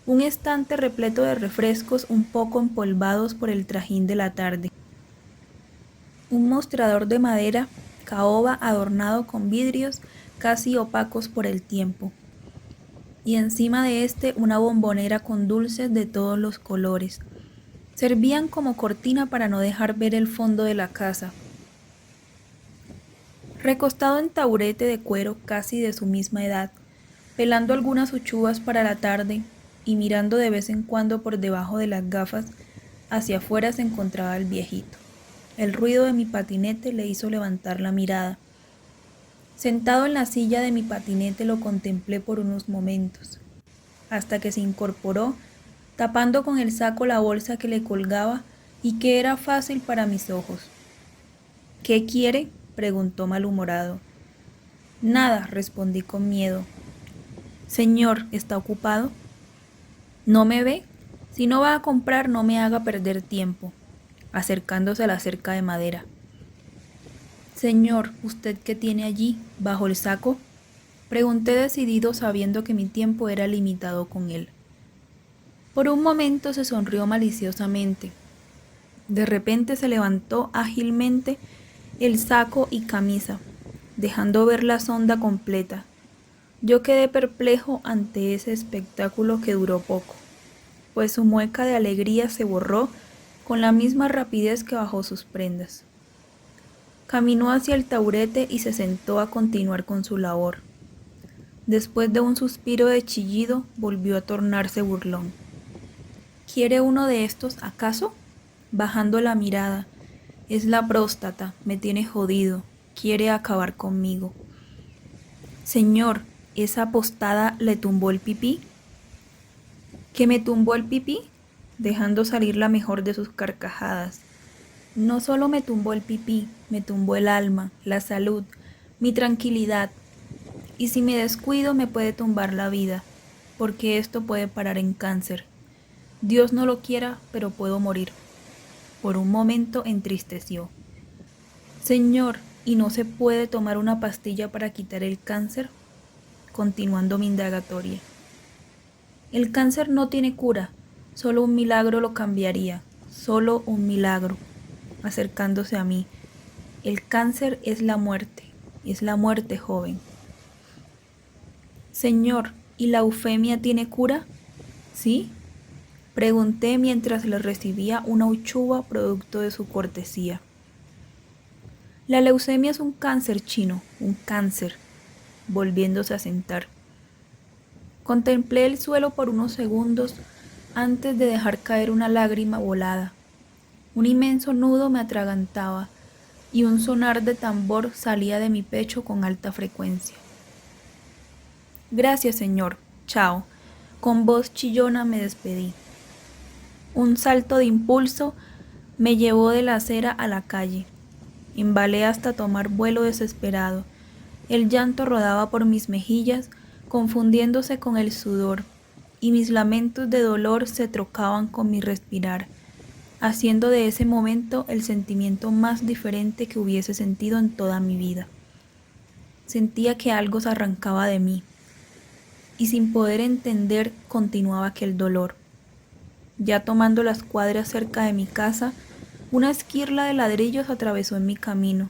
Un estante repleto de refrescos un poco empolvados por el trajín de la tarde. Un mostrador de madera, caoba adornado con vidrios casi opacos por el tiempo. Y encima de este una bombonera con dulces de todos los colores. Servían como cortina para no dejar ver el fondo de la casa. Recostado en taburete de cuero casi de su misma edad, pelando algunas uchuvas para la tarde y mirando de vez en cuando por debajo de las gafas, hacia afuera se encontraba el viejito. El ruido de mi patinete le hizo levantar la mirada. Sentado en la silla de mi patinete lo contemplé por unos momentos, hasta que se incorporó, tapando con el saco la bolsa que le colgaba y que era fácil para mis ojos. ¿Qué quiere?, preguntó malhumorado. Nada, respondí con miedo. Señor, ¿está ocupado? ¿No me ve? Si no va a comprar, no me haga perder tiempo, acercándose a la cerca de madera. Señor, ¿usted qué tiene allí, bajo el saco?, pregunté decidido sabiendo que mi tiempo era limitado con él. Por un momento se sonrió maliciosamente. De repente se levantó ágilmente el saco y camisa, dejando ver la sonda completa. Yo quedé perplejo ante ese espectáculo que duró poco, pues su mueca de alegría se borró con la misma rapidez que bajó sus prendas. Caminó hacia el taburete y se sentó a continuar con su labor. Después de un suspiro de chillido, volvió a tornarse burlón. ¿Quiere uno de estos, acaso?, bajando la mirada. Es la próstata, me tiene jodido, quiere acabar conmigo. Señor, ¿esa apostada le tumbó el pipí? ¿Que me tumbó el pipí?, dejando salir la mejor de sus carcajadas. No solo me tumbó el pipí, me tumbó el alma, la salud, mi tranquilidad. Y si me descuido me puede tumbar la vida, porque esto puede parar en cáncer. Dios no lo quiera, pero puedo morir. Por un momento entristeció. Señor, ¿y no se puede tomar una pastilla para quitar el cáncer? Continuando mi indagatoria. El cáncer no tiene cura, solo un milagro lo cambiaría, solo un milagro. Acercándose a mí. El cáncer es la muerte joven. Señor, ¿y la eufemia tiene cura? ¿Sí?, pregunté mientras le recibía una uchuva producto de su cortesía. La leucemia es un cáncer chino, un cáncer, volviéndose a sentar. Contemplé el suelo por unos segundos antes de dejar caer una lágrima volada. Un inmenso nudo me atragantaba y un sonar de tambor salía de mi pecho con alta frecuencia. Gracias, señor. Chao. Con voz chillona me despedí. Un salto de impulso me llevó de la acera a la calle. embalé hasta tomar vuelo desesperado. El llanto rodaba por mis mejillas, confundiéndose con el sudor, y mis lamentos de dolor se trocaban con mi respirar, haciendo de ese momento el sentimiento más diferente que hubiese sentido en toda mi vida. Sentía que algo se arrancaba de mí, y sin poder entender continuaba aquel dolor. Ya tomando las cuadras cerca de mi casa, una esquirla de ladrillos atravesó en mi camino.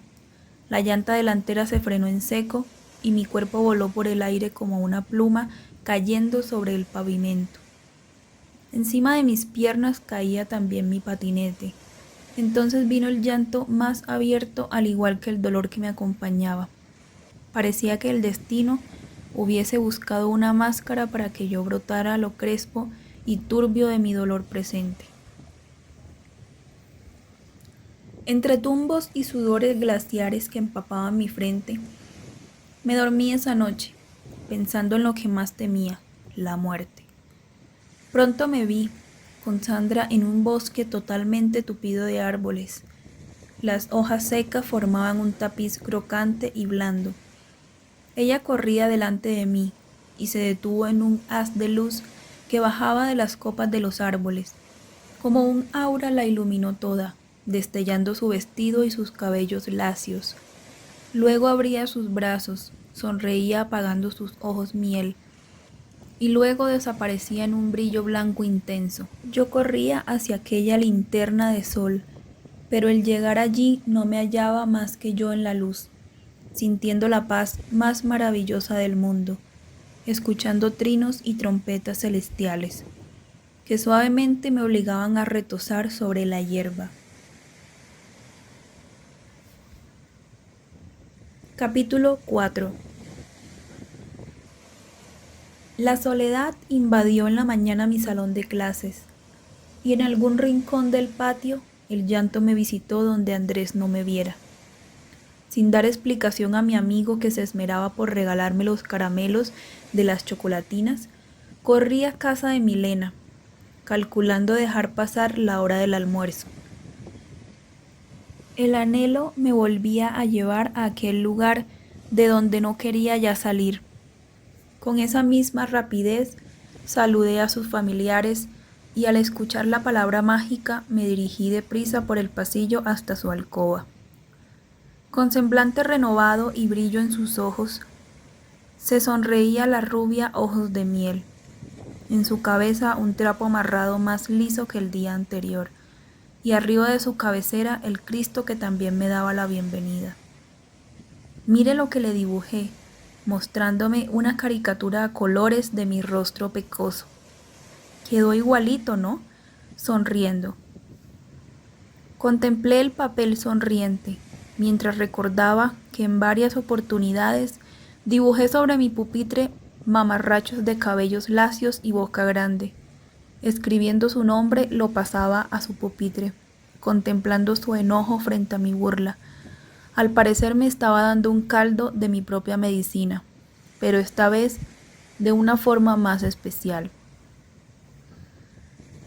La llanta delantera se frenó en seco y mi cuerpo voló por el aire como una pluma cayendo sobre el pavimento. Encima de mis piernas caía también mi patinete. Entonces vino el llanto más abierto, al igual que el dolor que me acompañaba. Parecía que el destino hubiese buscado una máscara para que yo brotara lo crespo y turbio de mi dolor presente. Entre tumbos y sudores glaciares que empapaban mi frente, me dormí esa noche, pensando en lo que más temía, la muerte. Pronto me vi, con Sandra, en un bosque totalmente tupido de árboles. Las hojas secas formaban un tapiz crocante y blando. Ella corría delante de mí y se detuvo en un haz de luz que bajaba de las copas de los árboles. Como un aura la iluminó toda, destellando su vestido y sus cabellos lacios. Luego abría sus brazos, sonreía apagando sus ojos miel, y luego desaparecía en un brillo blanco intenso. Yo corría hacia aquella linterna de sol, pero el llegar allí no me hallaba más que yo en la luz, sintiendo la paz más maravillosa del mundo, escuchando trinos y trompetas celestiales, que suavemente me obligaban a retozar sobre la hierba. Capítulo 4. La soledad invadió en la mañana mi salón de clases, y en algún rincón del patio el llanto me visitó donde Andrés no me viera. Sin dar explicación a mi amigo que se esmeraba por regalarme los caramelos de las chocolatinas, corrí a casa de Milena, calculando dejar pasar la hora del almuerzo. El anhelo me volvía a llevar a aquel lugar de donde no quería ya salir. Con esa misma rapidez saludé a sus familiares y al escuchar la palabra mágica me dirigí deprisa por el pasillo hasta su alcoba. Con semblante renovado y brillo en sus ojos, se sonreía la rubia ojos de miel. En su cabeza un trapo amarrado más liso que el día anterior, y arriba de su cabecera el Cristo que también me daba la bienvenida. Mire lo que le dibujé, mostrándome una caricatura a colores de mi rostro pecoso. Quedó igualito, ¿no? Sonriendo. Contemplé el papel sonriente, mientras recordaba que en varias oportunidades dibujé sobre mi pupitre mamarrachos de cabellos lacios y boca grande. Escribiendo su nombre lo pasaba a su pupitre, contemplando su enojo frente a mi burla. Al parecer me estaba dando un caldo de mi propia medicina, pero esta vez de una forma más especial.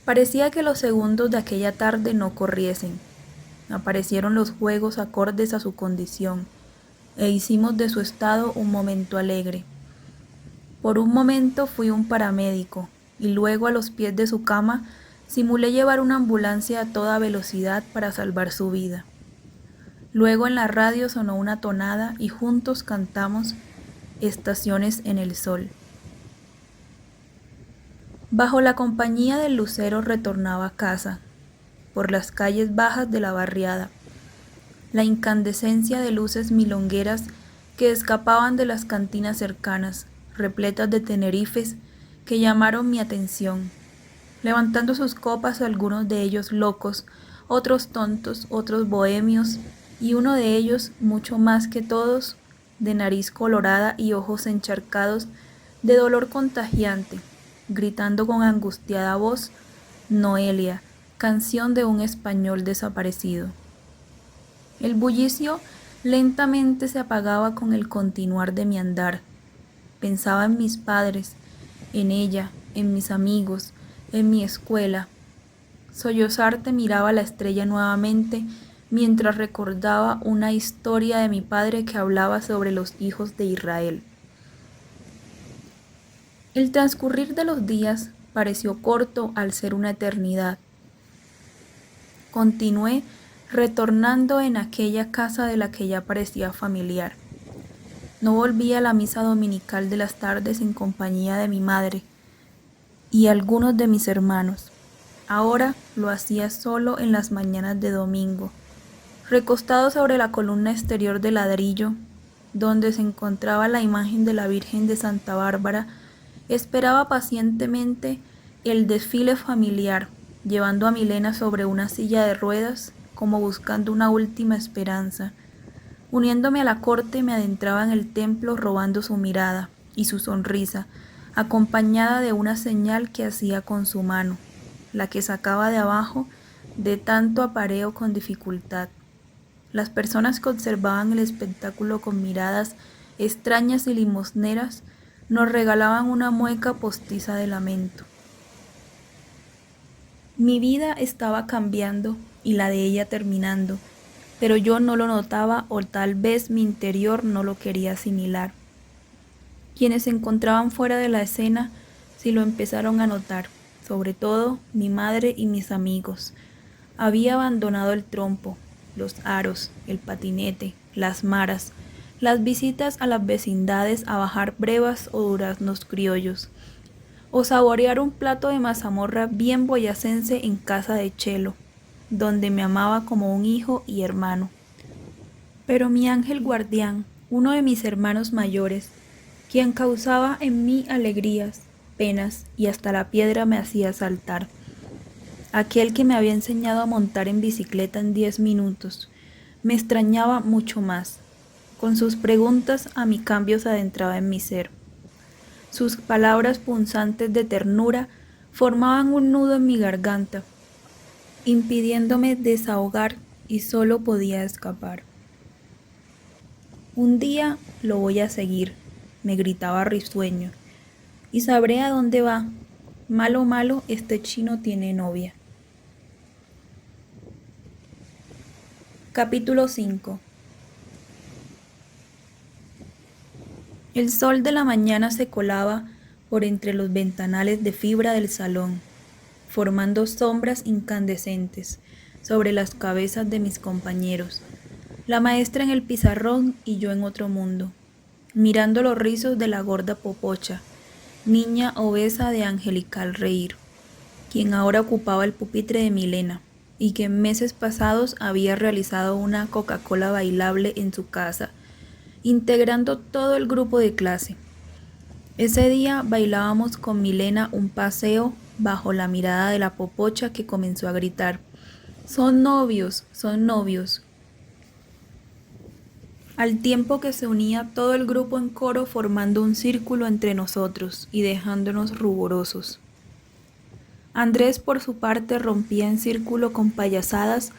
Parecía que los segundos de aquella tarde no corriesen. Aparecieron los juegos acordes a su condición, e hicimos de su estado un momento alegre. Por un momento fui un paramédico, y luego a los pies de su cama simulé llevar una ambulancia a toda velocidad para salvar su vida. Luego en la radio sonó una tonada y juntos cantamos Estaciones en el Sol. Bajo la compañía del lucero retornaba a casa, por las calles bajas de la barriada. La incandescencia de luces milongueras que escapaban de las cantinas cercanas, repletas de tenerifes, que llamaron mi atención, levantando sus copas algunos de ellos locos, otros tontos, otros bohemios, y uno de ellos, mucho más que todos, de nariz colorada y ojos encharcados de dolor contagiante, gritando con angustiada voz, Noelia, canción de un español desaparecido. El bullicio lentamente se apagaba con el continuar de mi andar. Pensaba en mis padres, en ella, en mis amigos, en mi escuela. Sollozarte miraba la estrella nuevamente, mientras recordaba una historia de mi padre que hablaba sobre los hijos de Israel. El transcurrir de los días pareció corto al ser una eternidad. Continué retornando en aquella casa de la que ya parecía familiar. No volví a la misa dominical de las tardes en compañía de mi madre y algunos de mis hermanos. Ahora lo hacía solo en las mañanas de domingo, recostado sobre la columna exterior de ladrillo, donde se encontraba la imagen de la Virgen de Santa Bárbara. Esperaba pacientemente el desfile familiar, llevando a Milena sobre una silla de ruedas, como buscando una última esperanza. Uniéndome a la corte, me adentraba en el templo robando su mirada y su sonrisa, acompañada de una señal que hacía con su mano, la que sacaba de abajo de tanto apareo con dificultad. Las personas que observaban el espectáculo con miradas extrañas y limosneras nos regalaban una mueca postiza de lamento. Mi vida estaba cambiando y la de ella terminando, pero yo no lo notaba o tal vez mi interior no lo quería asimilar. Quienes se encontraban fuera de la escena sí lo empezaron a notar, sobre todo mi madre y mis amigos. Había abandonado el trompo, los aros, el patinete, las maras, las visitas a las vecindades a bajar brevas o duraznos criollos, o saborear un plato de mazamorra bien boyacense en casa de Chelo, donde me amaba como un hijo y hermano. Pero mi ángel guardián, uno de mis hermanos mayores, quien causaba en mí alegrías, penas y hasta la piedra me hacía saltar, aquel que me había enseñado a montar en bicicleta en 10 minutos, me extrañaba mucho más. Con sus preguntas a mi cambio se adentraba en mi ser. Sus palabras punzantes de ternura formaban un nudo en mi garganta, impidiéndome desahogar y solo podía escapar. Un día lo voy a seguir, me gritaba risueño, y sabré a dónde va. Malo, malo, este chino tiene novia. Capítulo 5. El sol de la mañana se colaba por entre los ventanales de fibra del salón, formando sombras incandescentes sobre las cabezas de mis compañeros, la maestra en el pizarrón y yo en otro mundo, mirando los rizos de la gorda Popocha, niña obesa de angelical reír, quien ahora ocupaba el pupitre de Milena y que en meses pasados había realizado una Coca-Cola bailable en su casa, integrando todo el grupo de clase. Ese día bailábamos con Milena un paseo bajo la mirada de la Popocha, que comenzó a gritar: «¡Son novios! ¡Son novios!», al tiempo que se unía todo el grupo en coro formando un círculo entre nosotros y dejándonos ruborosos. Andrés, por su parte, rompía en círculo con payasadas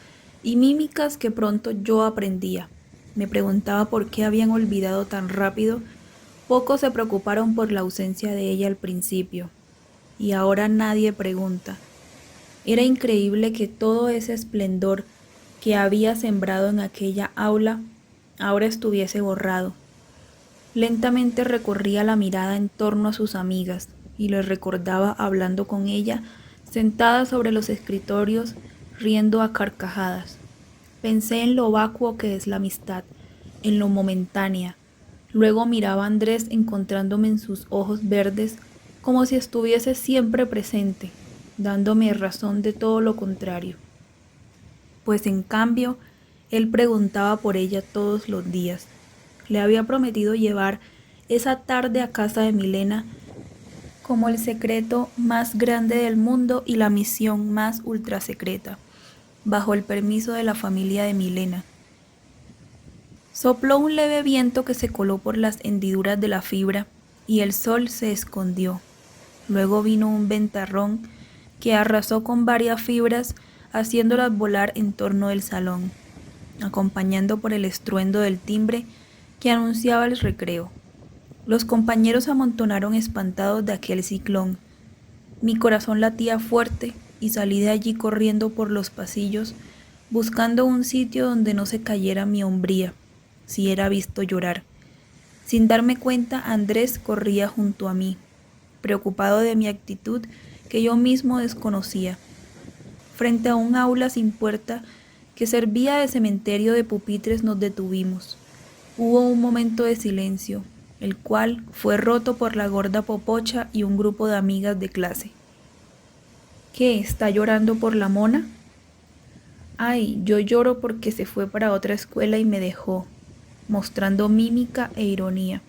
y mímicas que pronto yo aprendía. Me preguntaba por qué habían olvidado tan rápido. Pocos se preocuparon por la ausencia de ella al principio, y ahora nadie pregunta. Era increíble que todo ese esplendor que había sembrado en aquella aula ahora estuviese borrado. Lentamente recorría la mirada en torno a sus amigas y les recordaba hablando con ella, sentadas sobre los escritorios, riendo a carcajadas. Pensé en lo vacuo que es la amistad, en lo momentánea. Luego miraba a Andrés encontrándome en sus ojos verdes como si estuviese siempre presente, dándome razón de todo lo contrario. Pues en cambio, él preguntaba por ella todos los días. Le había prometido llevar esa tarde a casa de Milena como el secreto más grande del mundo y la misión más ultrasecreta, bajo el permiso de la familia de Milena. Sopló un leve viento que se coló por las hendiduras de la fibra y el sol se escondió. Luego vino un ventarrón que arrasó con varias fibras, haciéndolas volar en torno del salón, acompañando por el estruendo del timbre que anunciaba el recreo. Los compañeros se amontonaron espantados de aquel ciclón. Mi corazón latía fuerte y salí de allí corriendo por los pasillos buscando un sitio donde no se cayera mi hombría, si era visto llorar. Sin darme cuenta, Andrés corría junto a mí, preocupado de mi actitud que yo mismo desconocía. Frente a un aula sin puerta que servía de cementerio de pupitres nos detuvimos. Hubo un momento de silencio, el cual fue roto por la gorda Popocha y un grupo de amigas de clase. ¿Qué? ¿Está llorando por la mona? Ay, yo lloro porque se fue para otra escuela y me dejó, mostrando mímica e ironía.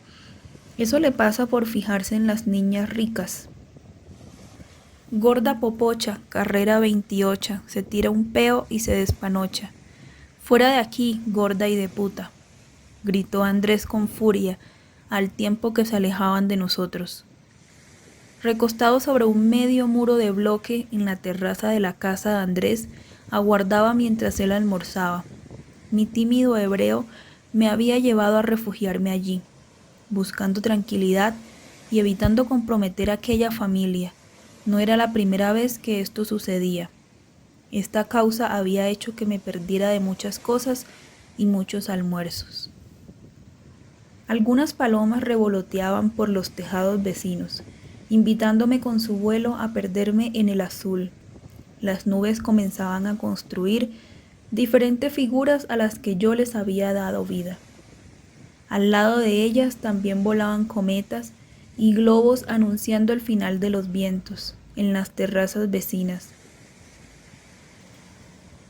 Eso le pasa por fijarse en las niñas ricas. Gorda Popocha, carrera 28, se tira un peo y se despanocha. Fuera de aquí, gorda y de puta, gritó Andrés con furia, al tiempo que se alejaban de nosotros. Recostado sobre un medio muro de bloque en la terraza de la casa de Andrés, aguardaba mientras él almorzaba. Mi tímido hebreo me había llevado a refugiarme allí, buscando tranquilidad y evitando comprometer a aquella familia. No era la primera vez que esto sucedía. Esta causa había hecho que me perdiera de muchas cosas y muchos almuerzos. Algunas palomas revoloteaban por los tejados vecinos, invitándome con su vuelo a perderme en el azul. Las nubes comenzaban a construir diferentes figuras a las que yo les había dado vida. Al lado de ellas también volaban cometas y globos anunciando el final de los vientos en las terrazas vecinas.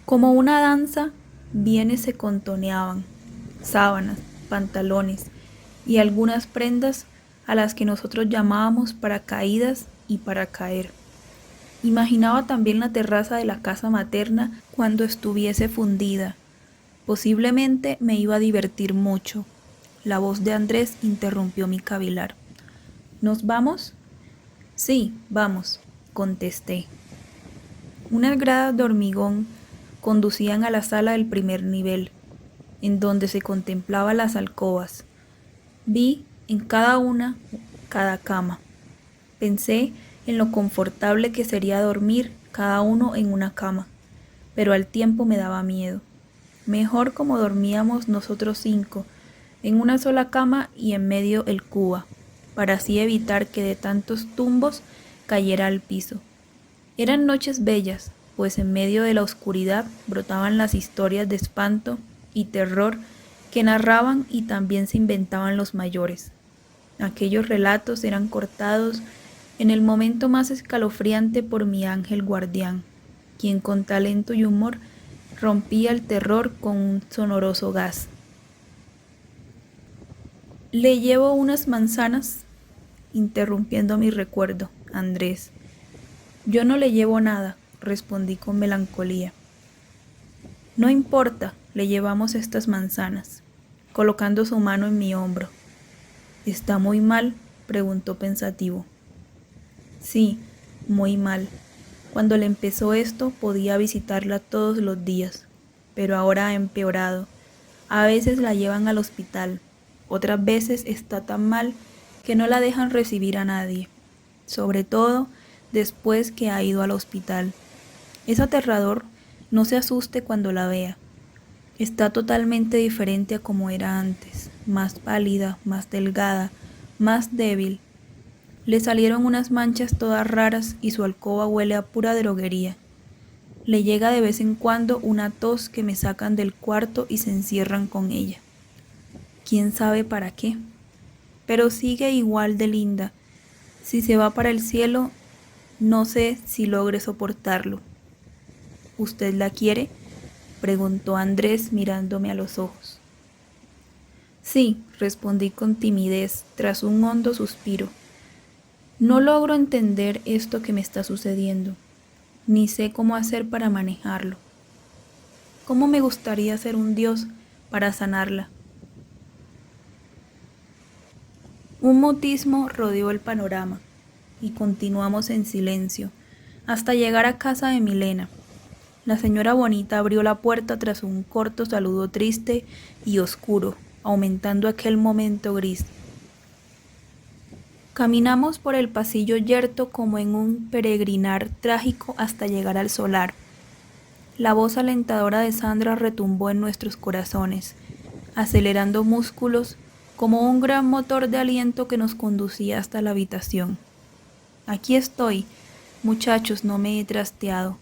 Como una danza, bienes se contoneaban, sábanas, pantalones y algunas prendas a las que nosotros llamábamos paracaídas y para caer. Imaginaba también la terraza de la casa materna cuando estuviese fundida. Posiblemente me iba a divertir mucho. La voz de Andrés interrumpió mi cavilar. ¿Nos vamos? Sí, vamos, contesté. Unas gradas de hormigón conducían a la sala del primer nivel, en donde se contemplaban las alcobas. Vi en cada una cada cama. Pensé en lo confortable que sería dormir cada uno en una cama, pero al tiempo me daba miedo. Mejor como dormíamos nosotros 5, en una sola cama y en medio el cuba, para así evitar que de tantos tumbos cayera al piso. Eran noches bellas, pues en medio de la oscuridad brotaban las historias de espanto y terror que narraban y también se inventaban los mayores. Aquellos relatos eran cortados en el momento más escalofriante por mi ángel guardián, quien con talento y humor rompía el terror con un sonoroso gas. Le llevo unas manzanas, interrumpiendo mi recuerdo, Andrés. Yo no le llevo nada, respondí con melancolía. No importa, le llevamos estas manzanas, colocando su mano en mi hombro. ¿Está muy mal?, preguntó pensativo. Sí, muy mal. Cuando le empezó esto podía visitarla todos los días, pero ahora ha empeorado. A veces la llevan al hospital, otras veces está tan mal que no la dejan recibir a nadie, sobre todo después que ha ido al hospital. Es aterrador, no se asuste cuando la vea. Está totalmente diferente a como era antes, más pálida, más delgada, más débil. Le salieron unas manchas todas raras y su alcoba huele a pura droguería. Le llega de vez en cuando una tos que me sacan del cuarto y se encierran con ella. ¿Quién sabe para qué? Pero sigue igual de linda. Si se va para el cielo, no sé si logre soportarlo. ¿Usted la quiere?, preguntó Andrés mirándome a los ojos. Sí, respondí con timidez tras un hondo suspiro. No logro entender esto que me está sucediendo, ni sé cómo hacer para manejarlo. ¿Cómo me gustaría ser un dios para sanarla? Un mutismo rodeó el panorama y continuamos en silencio hasta llegar a casa de Milena. La señora Bonita abrió la puerta tras un corto saludo triste y oscuro, aumentando aquel momento gris. Caminamos por el pasillo yerto como en un peregrinar trágico hasta llegar al solar. La voz alentadora de Sandra retumbó en nuestros corazones, acelerando músculos como un gran motor de aliento que nos conducía hasta la habitación. Aquí estoy, muchachos, no me he trasteado,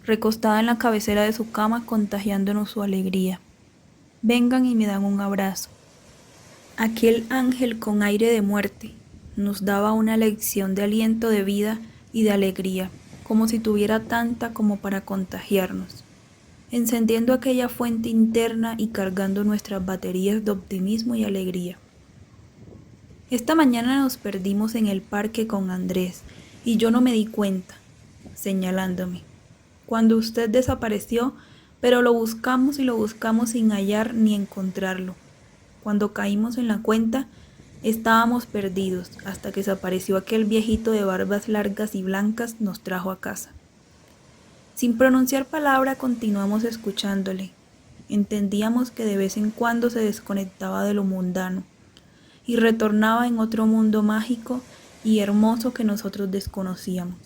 recostada en la cabecera de su cama, contagiándonos su alegría. Vengan y me dan un abrazo. Aquel ángel con aire de muerte nos daba una lección de aliento de vida y de alegría, como si tuviera tanta como para contagiarnos, encendiendo aquella fuente interna y cargando nuestras baterías de optimismo y alegría. Esta mañana nos perdimos en el parque con Andrés y yo no me di cuenta, señalándome, cuando usted desapareció, pero lo buscamos y lo buscamos sin hallar ni encontrarlo. Cuando caímos en la cuenta, estábamos perdidos, hasta que desapareció aquel viejito de barbas largas y blancas, nos trajo a casa. Sin pronunciar palabra continuamos escuchándole. Entendíamos que de vez en cuando se desconectaba de lo mundano y retornaba en otro mundo mágico y hermoso que nosotros desconocíamos.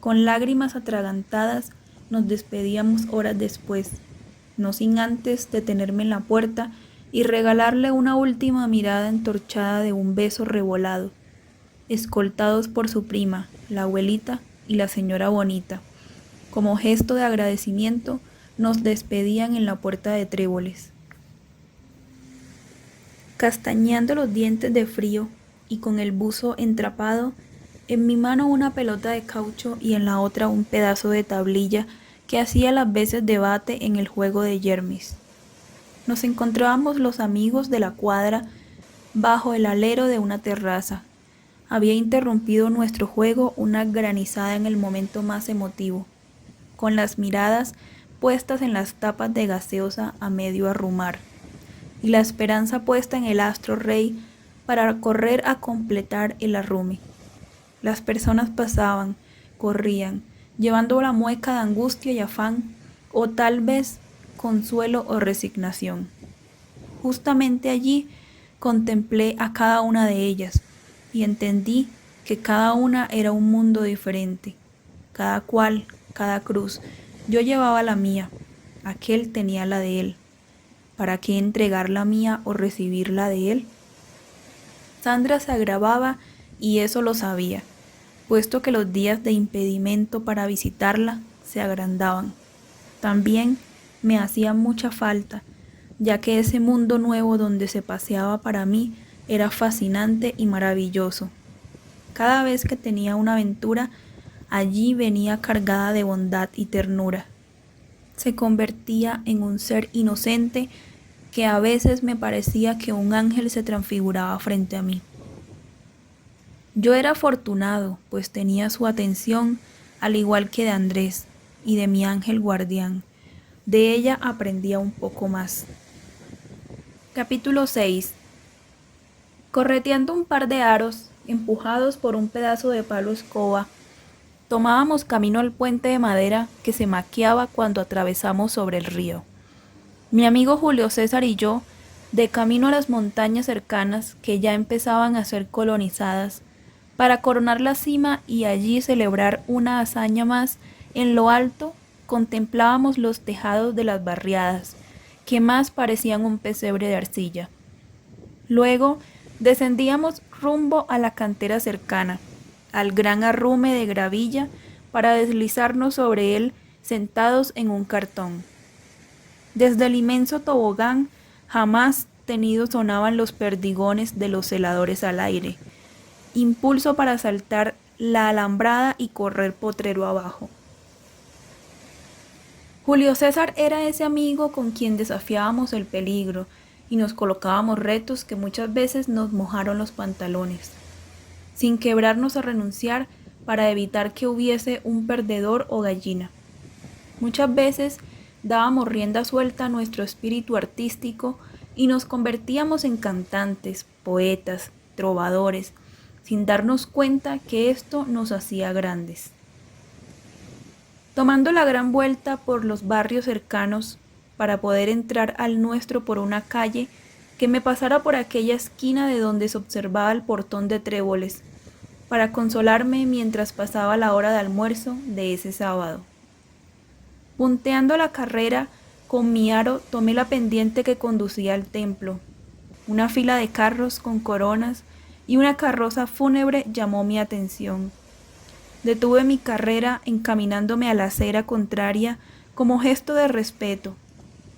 Con lágrimas atragantadas nos despedíamos horas después, no sin antes detenerme en la puerta y regalarle una última mirada entorchada de un beso revolado, escoltados por su prima, la abuelita y la señora Bonita. Como gesto de agradecimiento, nos despedían en la puerta de Tréboles. Castañeando los dientes de frío y con el buzo entrapado, en mi mano una pelota de caucho y en la otra un pedazo de tablilla que hacía las veces de bate en el juego de yermis. Nos encontrábamos los amigos de la cuadra bajo el alero de una terraza. Había interrumpido nuestro juego una granizada en el momento más emotivo, con las miradas puestas en las tapas de gaseosa a medio arrumar, y la esperanza puesta en el astro rey para correr a completar el arrume. Las personas pasaban, corrían, llevando la mueca de angustia y afán, o tal vez consuelo o resignación. Justamente allí contemplé a cada una de ellas y entendí que cada una era un mundo diferente, cada cual, cada cruz. Yo llevaba la mía, aquel tenía la de él. ¿Para qué entregar la mía o recibir la de él? Sandra se agravaba y eso lo sabía, puesto que los días de impedimento para visitarla se agrandaban. También me hacía mucha falta, ya que ese mundo nuevo donde se paseaba para mí era fascinante y maravilloso. Cada vez que tenía una aventura, allí venía cargada de bondad y ternura. Se convertía en un ser inocente que a veces me parecía que un ángel se transfiguraba frente a mí. Yo era afortunado, pues tenía su atención, al igual que de Andrés y de mi ángel guardián. De ella aprendía un poco más. Capítulo 6. Correteando un par de aros, empujados por un pedazo de palo escoba, tomábamos camino al puente de madera que se maqueaba cuando atravesamos sobre el río. Mi amigo Julio César y yo, de camino a las montañas cercanas que ya empezaban a ser colonizadas, para coronar la cima y allí celebrar una hazaña más, en lo alto contemplábamos los tejados de las barriadas, que más parecían un pesebre de arcilla. Luego descendíamos rumbo a la cantera cercana, al gran arrume de gravilla, para deslizarnos sobre él sentados en un cartón. Desde el inmenso tobogán jamás tenido sonaban los perdigones de los celadores al aire, impulso para saltar la alambrada y correr potrero abajo. Julio César era ese amigo con quien desafiábamos el peligro y nos colocábamos retos que muchas veces nos mojaron los pantalones, sin quebrarnos a renunciar para evitar que hubiese un perdedor o gallina. Muchas veces dábamos rienda suelta a nuestro espíritu artístico y nos convertíamos en cantantes, poetas, trovadores, sin darnos cuenta que esto nos hacía grandes. Tomando la gran vuelta por los barrios cercanos para poder entrar al nuestro por una calle que me pasara por aquella esquina de donde se observaba el portón de Tréboles, para consolarme mientras pasaba la hora de almuerzo de ese sábado. Punteando la carrera, con mi aro tomé la pendiente que conducía al templo. Una fila de carros con coronas y una carroza fúnebre llamó mi atención. Detuve mi carrera encaminándome a la acera contraria como gesto de respeto.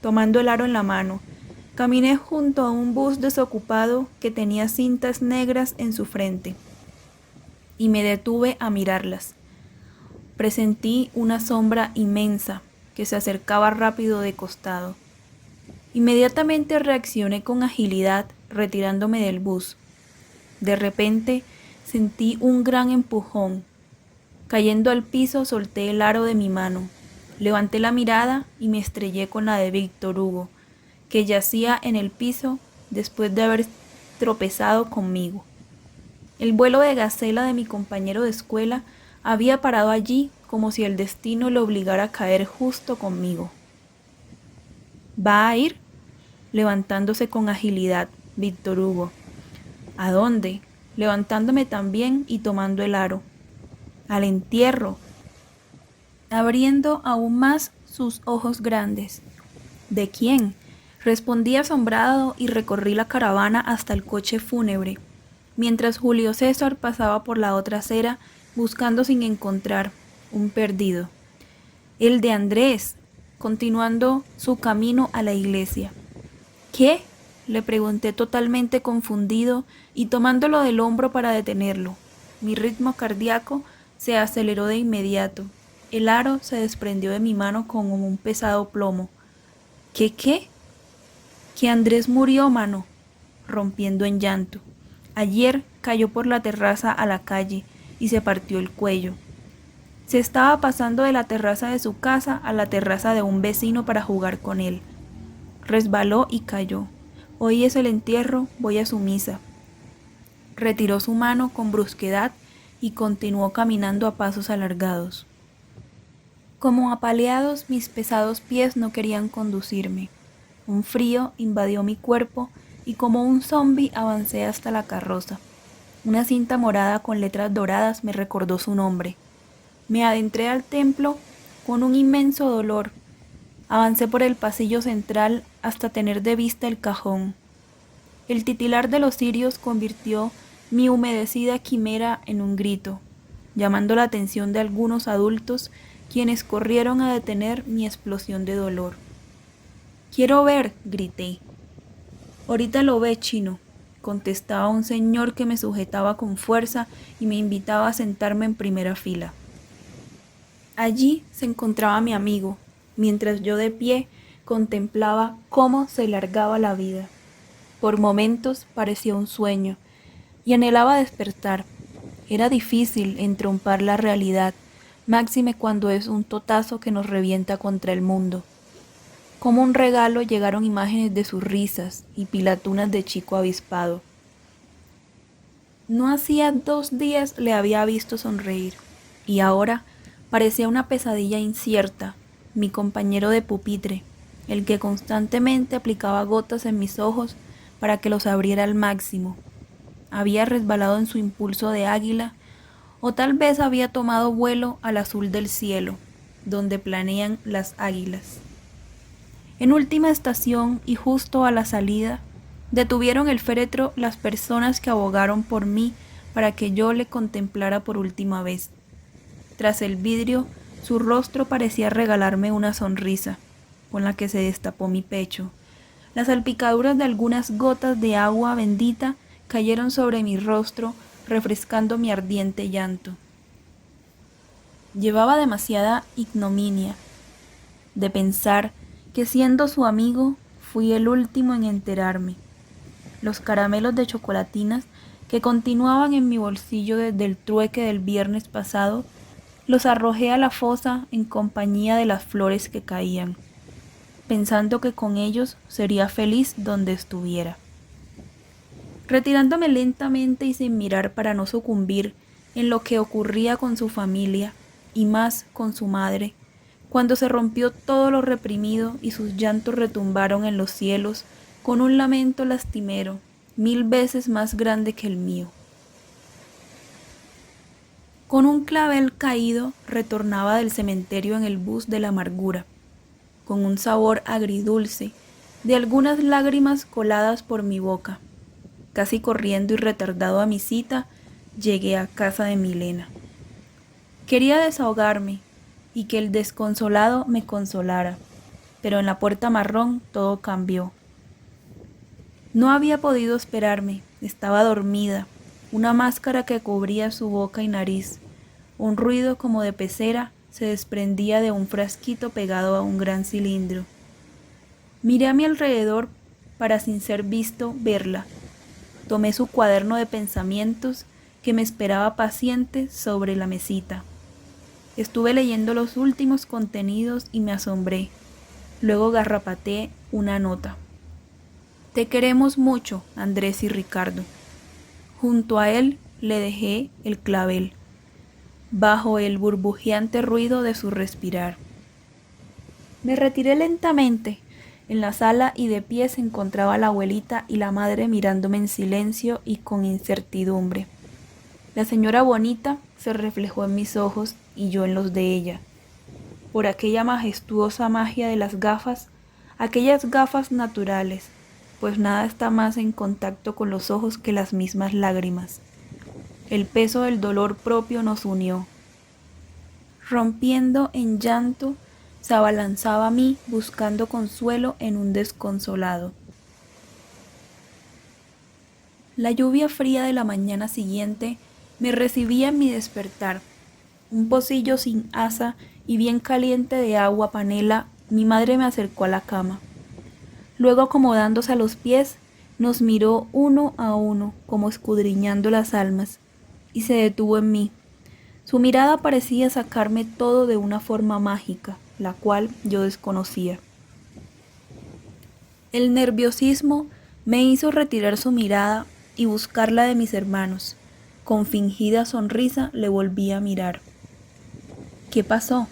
Tomando el aro en la mano, caminé junto a un bus desocupado que tenía cintas negras en su frente y me detuve a mirarlas. Presentí una sombra inmensa que se acercaba rápido de costado. Inmediatamente reaccioné con agilidad, retirándome del bus. De repente sentí un gran empujón. Cayendo al piso, solté el aro de mi mano. Levanté la mirada y me estrellé con la de Víctor Hugo, que yacía en el piso después de haber tropezado conmigo. El vuelo de gacela de mi compañero de escuela había parado allí como si el destino lo obligara a caer justo conmigo. ¿Va a ir? Levantándose con agilidad, Víctor Hugo. ¿A dónde? Levantándome también y tomando el aro. Al entierro, abriendo aún más sus ojos grandes. ¿De quién? Respondí asombrado y recorrí la caravana hasta el coche fúnebre, mientras Julio César pasaba por la otra acera buscando sin encontrar un perdido. El de Andrés, continuando su camino a la iglesia. ¿Qué? Le pregunté totalmente confundido y tomándolo del hombro para detenerlo. Mi ritmo cardíaco se aceleró de inmediato. El aro se desprendió de mi mano como un pesado plomo. ¿Qué? Que Andrés murió, mano, rompiendo en llanto. Ayer cayó por la terraza a la calle y se partió el cuello. Se estaba pasando de la terraza de su casa a la terraza de un vecino para jugar con él. Resbaló y cayó. Hoy es el entierro, voy a su misa. Retiró su mano con brusquedad y continuó caminando a pasos alargados. Como apaleados, mis pesados pies no querían conducirme. Un frío invadió mi cuerpo y como un zombi avancé hasta la carroza. Una cinta morada con letras doradas me recordó su nombre. Me adentré al templo con un inmenso dolor. Avancé por el pasillo central hasta tener de vista el cajón. El titilar de los cirios convirtió mi humedecida quimera en un grito, llamando la atención de algunos adultos quienes corrieron a detener mi explosión de dolor. «Quiero ver», grité. «Ahorita lo ve, chino», contestaba un señor que me sujetaba con fuerza y me invitaba a sentarme en primera fila. Allí se encontraba mi amigo, mientras yo de pie contemplaba cómo se largaba la vida. Por momentos parecía un sueño y anhelaba despertar. Era difícil entrompar la realidad, máxime cuando es un totazo que nos revienta contra el mundo. Como un regalo llegaron imágenes de sus risas y pilatunas de chico avispado. No hacía 2 días le había visto sonreír y ahora parecía una pesadilla incierta, mi compañero de pupitre, el que constantemente aplicaba gotas en mis ojos para que los abriera al máximo. Había resbalado en su impulso de águila, o tal vez había tomado vuelo al azul del cielo, donde planean las águilas. En última estación y justo a la salida, detuvieron el féretro las personas que abogaron por mí para que yo le contemplara por última vez. Tras el vidrio, su rostro parecía regalarme una sonrisa, con la que se destapó mi pecho. Las salpicaduras de algunas gotas de agua bendita cayeron sobre mi rostro, refrescando mi ardiente llanto. Llevaba demasiada ignominia de pensar que siendo su amigo fui el último en enterarme. Los caramelos de chocolatinas que continuaban en mi bolsillo desde el trueque del viernes pasado, los arrojé a la fosa en compañía de las flores que caían, pensando que con ellos sería feliz donde estuviera. Retirándome lentamente y sin mirar para no sucumbir en lo que ocurría con su familia y más con su madre, cuando se rompió todo lo reprimido y sus llantos retumbaron en los cielos con un lamento lastimero, 1000 veces más grande que el mío. Con un clavel caído retornaba del cementerio en el bus de la amargura, con un sabor agridulce de algunas lágrimas coladas por mi boca. Casi corriendo y retardado a mi cita, llegué a casa de Milena. Quería desahogarme y que el desconsolado me consolara, pero en la puerta marrón todo cambió. No había podido esperarme, estaba dormida, una máscara que cubría su boca y nariz. Un ruido como de pecera se desprendía de un frasquito pegado a un gran cilindro. Miré a mi alrededor para, sin ser visto, verla. Tomé su cuaderno de pensamientos que me esperaba paciente sobre la mesita. Estuve leyendo los últimos contenidos y me asombré. Luego garrapateé una nota. Te queremos mucho, Andrés y Ricardo. Junto a él le dejé el clavel, bajo el burbujeante ruido de su respirar. Me retiré lentamente. En la sala y de pie se encontraba la abuelita y la madre mirándome en silencio y con incertidumbre. La señora bonita se reflejó en mis ojos y yo en los de ella. Por aquella majestuosa magia de las gafas, aquellas gafas naturales, pues nada está más en contacto con los ojos que las mismas lágrimas. El peso del dolor propio nos unió. Rompiendo en llanto, se abalanzaba a mí buscando consuelo en un desconsolado. La lluvia fría de la mañana siguiente me recibía en mi despertar. Un pocillo sin asa y bien caliente de agua panela, mi madre me acercó a la cama. Luego, acomodándose a los pies, nos miró uno a uno, como escudriñando las almas, y se detuvo en mí. Su mirada parecía sacarme todo de una forma mágica, la cual yo desconocía. El nerviosismo me hizo retirar su mirada y buscar la de mis hermanos. Con fingida sonrisa le volví a mirar. ¿Qué pasó?,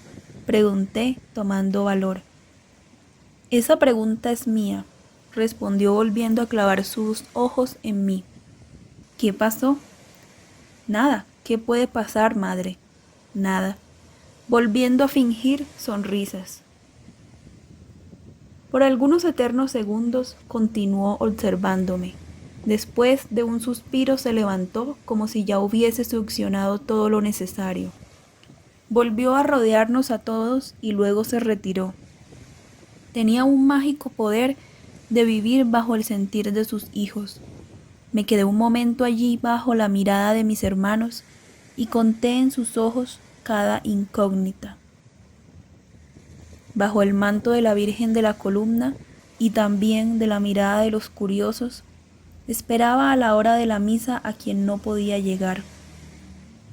pregunté, tomando valor. Esa pregunta es mía, respondió volviendo a clavar sus ojos en mí. ¿Qué pasó? Nada. ¿Qué puede pasar, madre? Nada. Volviendo a fingir sonrisas. Por algunos eternos segundos continuó observándome. Después de un suspiro se levantó como si ya hubiese succionado todo lo necesario. Volvió a rodearnos a todos y luego se retiró. Tenía un mágico poder de vivir bajo el sentir de sus hijos. Me quedé un momento allí bajo la mirada de mis hermanos y conté en sus ojos cada incógnita. Bajo el manto de la Virgen de la Columna y también de la mirada de los curiosos, esperaba a la hora de la misa a quien no podía llegar.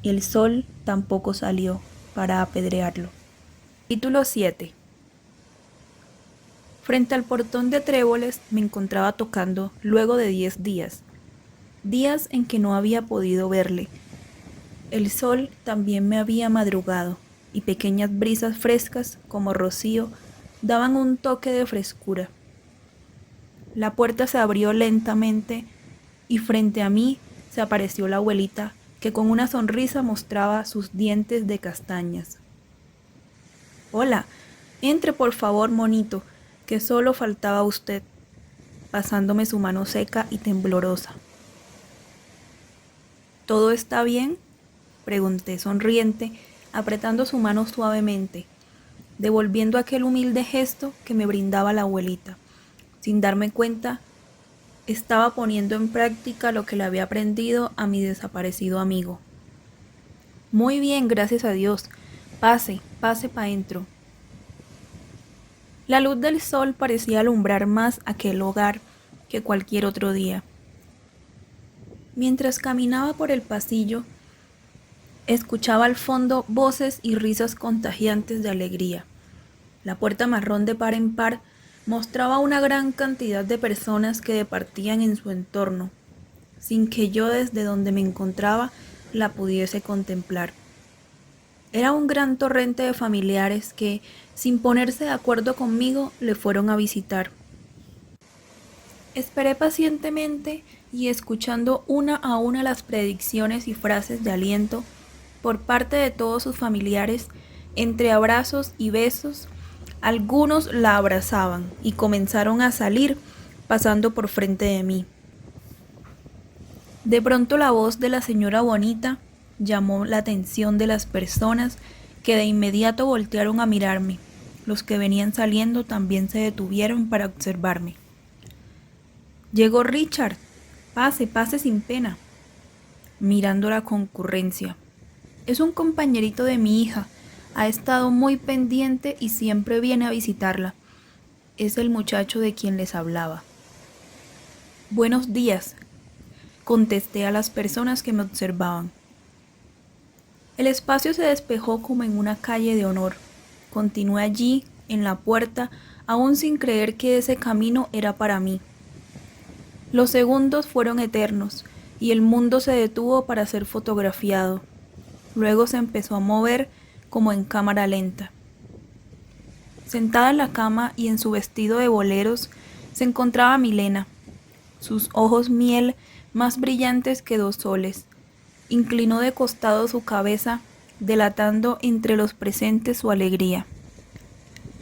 El sol tampoco salió para apedrearlo. Capítulo 7. Frente al portón de tréboles me encontraba tocando luego de 10 días en que no había podido verle. El sol también me había madrugado y pequeñas brisas frescas como rocío daban un toque de frescura. La puerta se abrió lentamente y frente a mí se apareció la abuelita, que con una sonrisa mostraba sus dientes de castañas. Hola, entre por favor, monito, que solo faltaba usted, pasándome su mano seca y temblorosa. ¿Todo está bien?, pregunté sonriente, apretando su mano suavemente, devolviendo aquel humilde gesto que me brindaba la abuelita. Sin darme cuenta, estaba poniendo en práctica lo que le había aprendido a mi desaparecido amigo. Muy bien, gracias a Dios. Pase pa' dentro. La luz del sol parecía alumbrar más aquel hogar que cualquier otro día. Mientras caminaba por el pasillo, escuchaba al fondo voces y risas contagiantes de alegría. La puerta marrón de par en par mostraba una gran cantidad de personas que departían en su entorno, sin que yo desde donde me encontraba la pudiese contemplar. Era un gran torrente de familiares que, sin ponerse de acuerdo conmigo, le fueron a visitar. Esperé pacientemente y escuchando una a una las predicciones y frases de aliento, por parte de todos sus familiares, entre abrazos y besos, algunos la abrazaban y comenzaron a salir pasando por frente de mí. De pronto la voz de la señora Bonita llamó la atención de las personas que de inmediato voltearon a mirarme. Los que venían saliendo también se detuvieron para observarme. Llegó Richard. Pase, pase sin pena. Mirando la concurrencia. Es un compañerito de mi hija. Ha estado muy pendiente y siempre viene a visitarla. Es el muchacho de quien les hablaba. Buenos días, contesté a las personas que me observaban. El espacio se despejó como en una calle de honor. Continué allí, en la puerta, aún sin creer que ese camino era para mí. Los segundos fueron eternos y el mundo se detuvo para ser fotografiado. Luego se empezó a mover como en cámara lenta. Sentada en la cama y en su vestido de boleros se encontraba Milena, sus ojos miel más brillantes que 2 soles. Inclinó de costado su cabeza, delatando entre los presentes su alegría.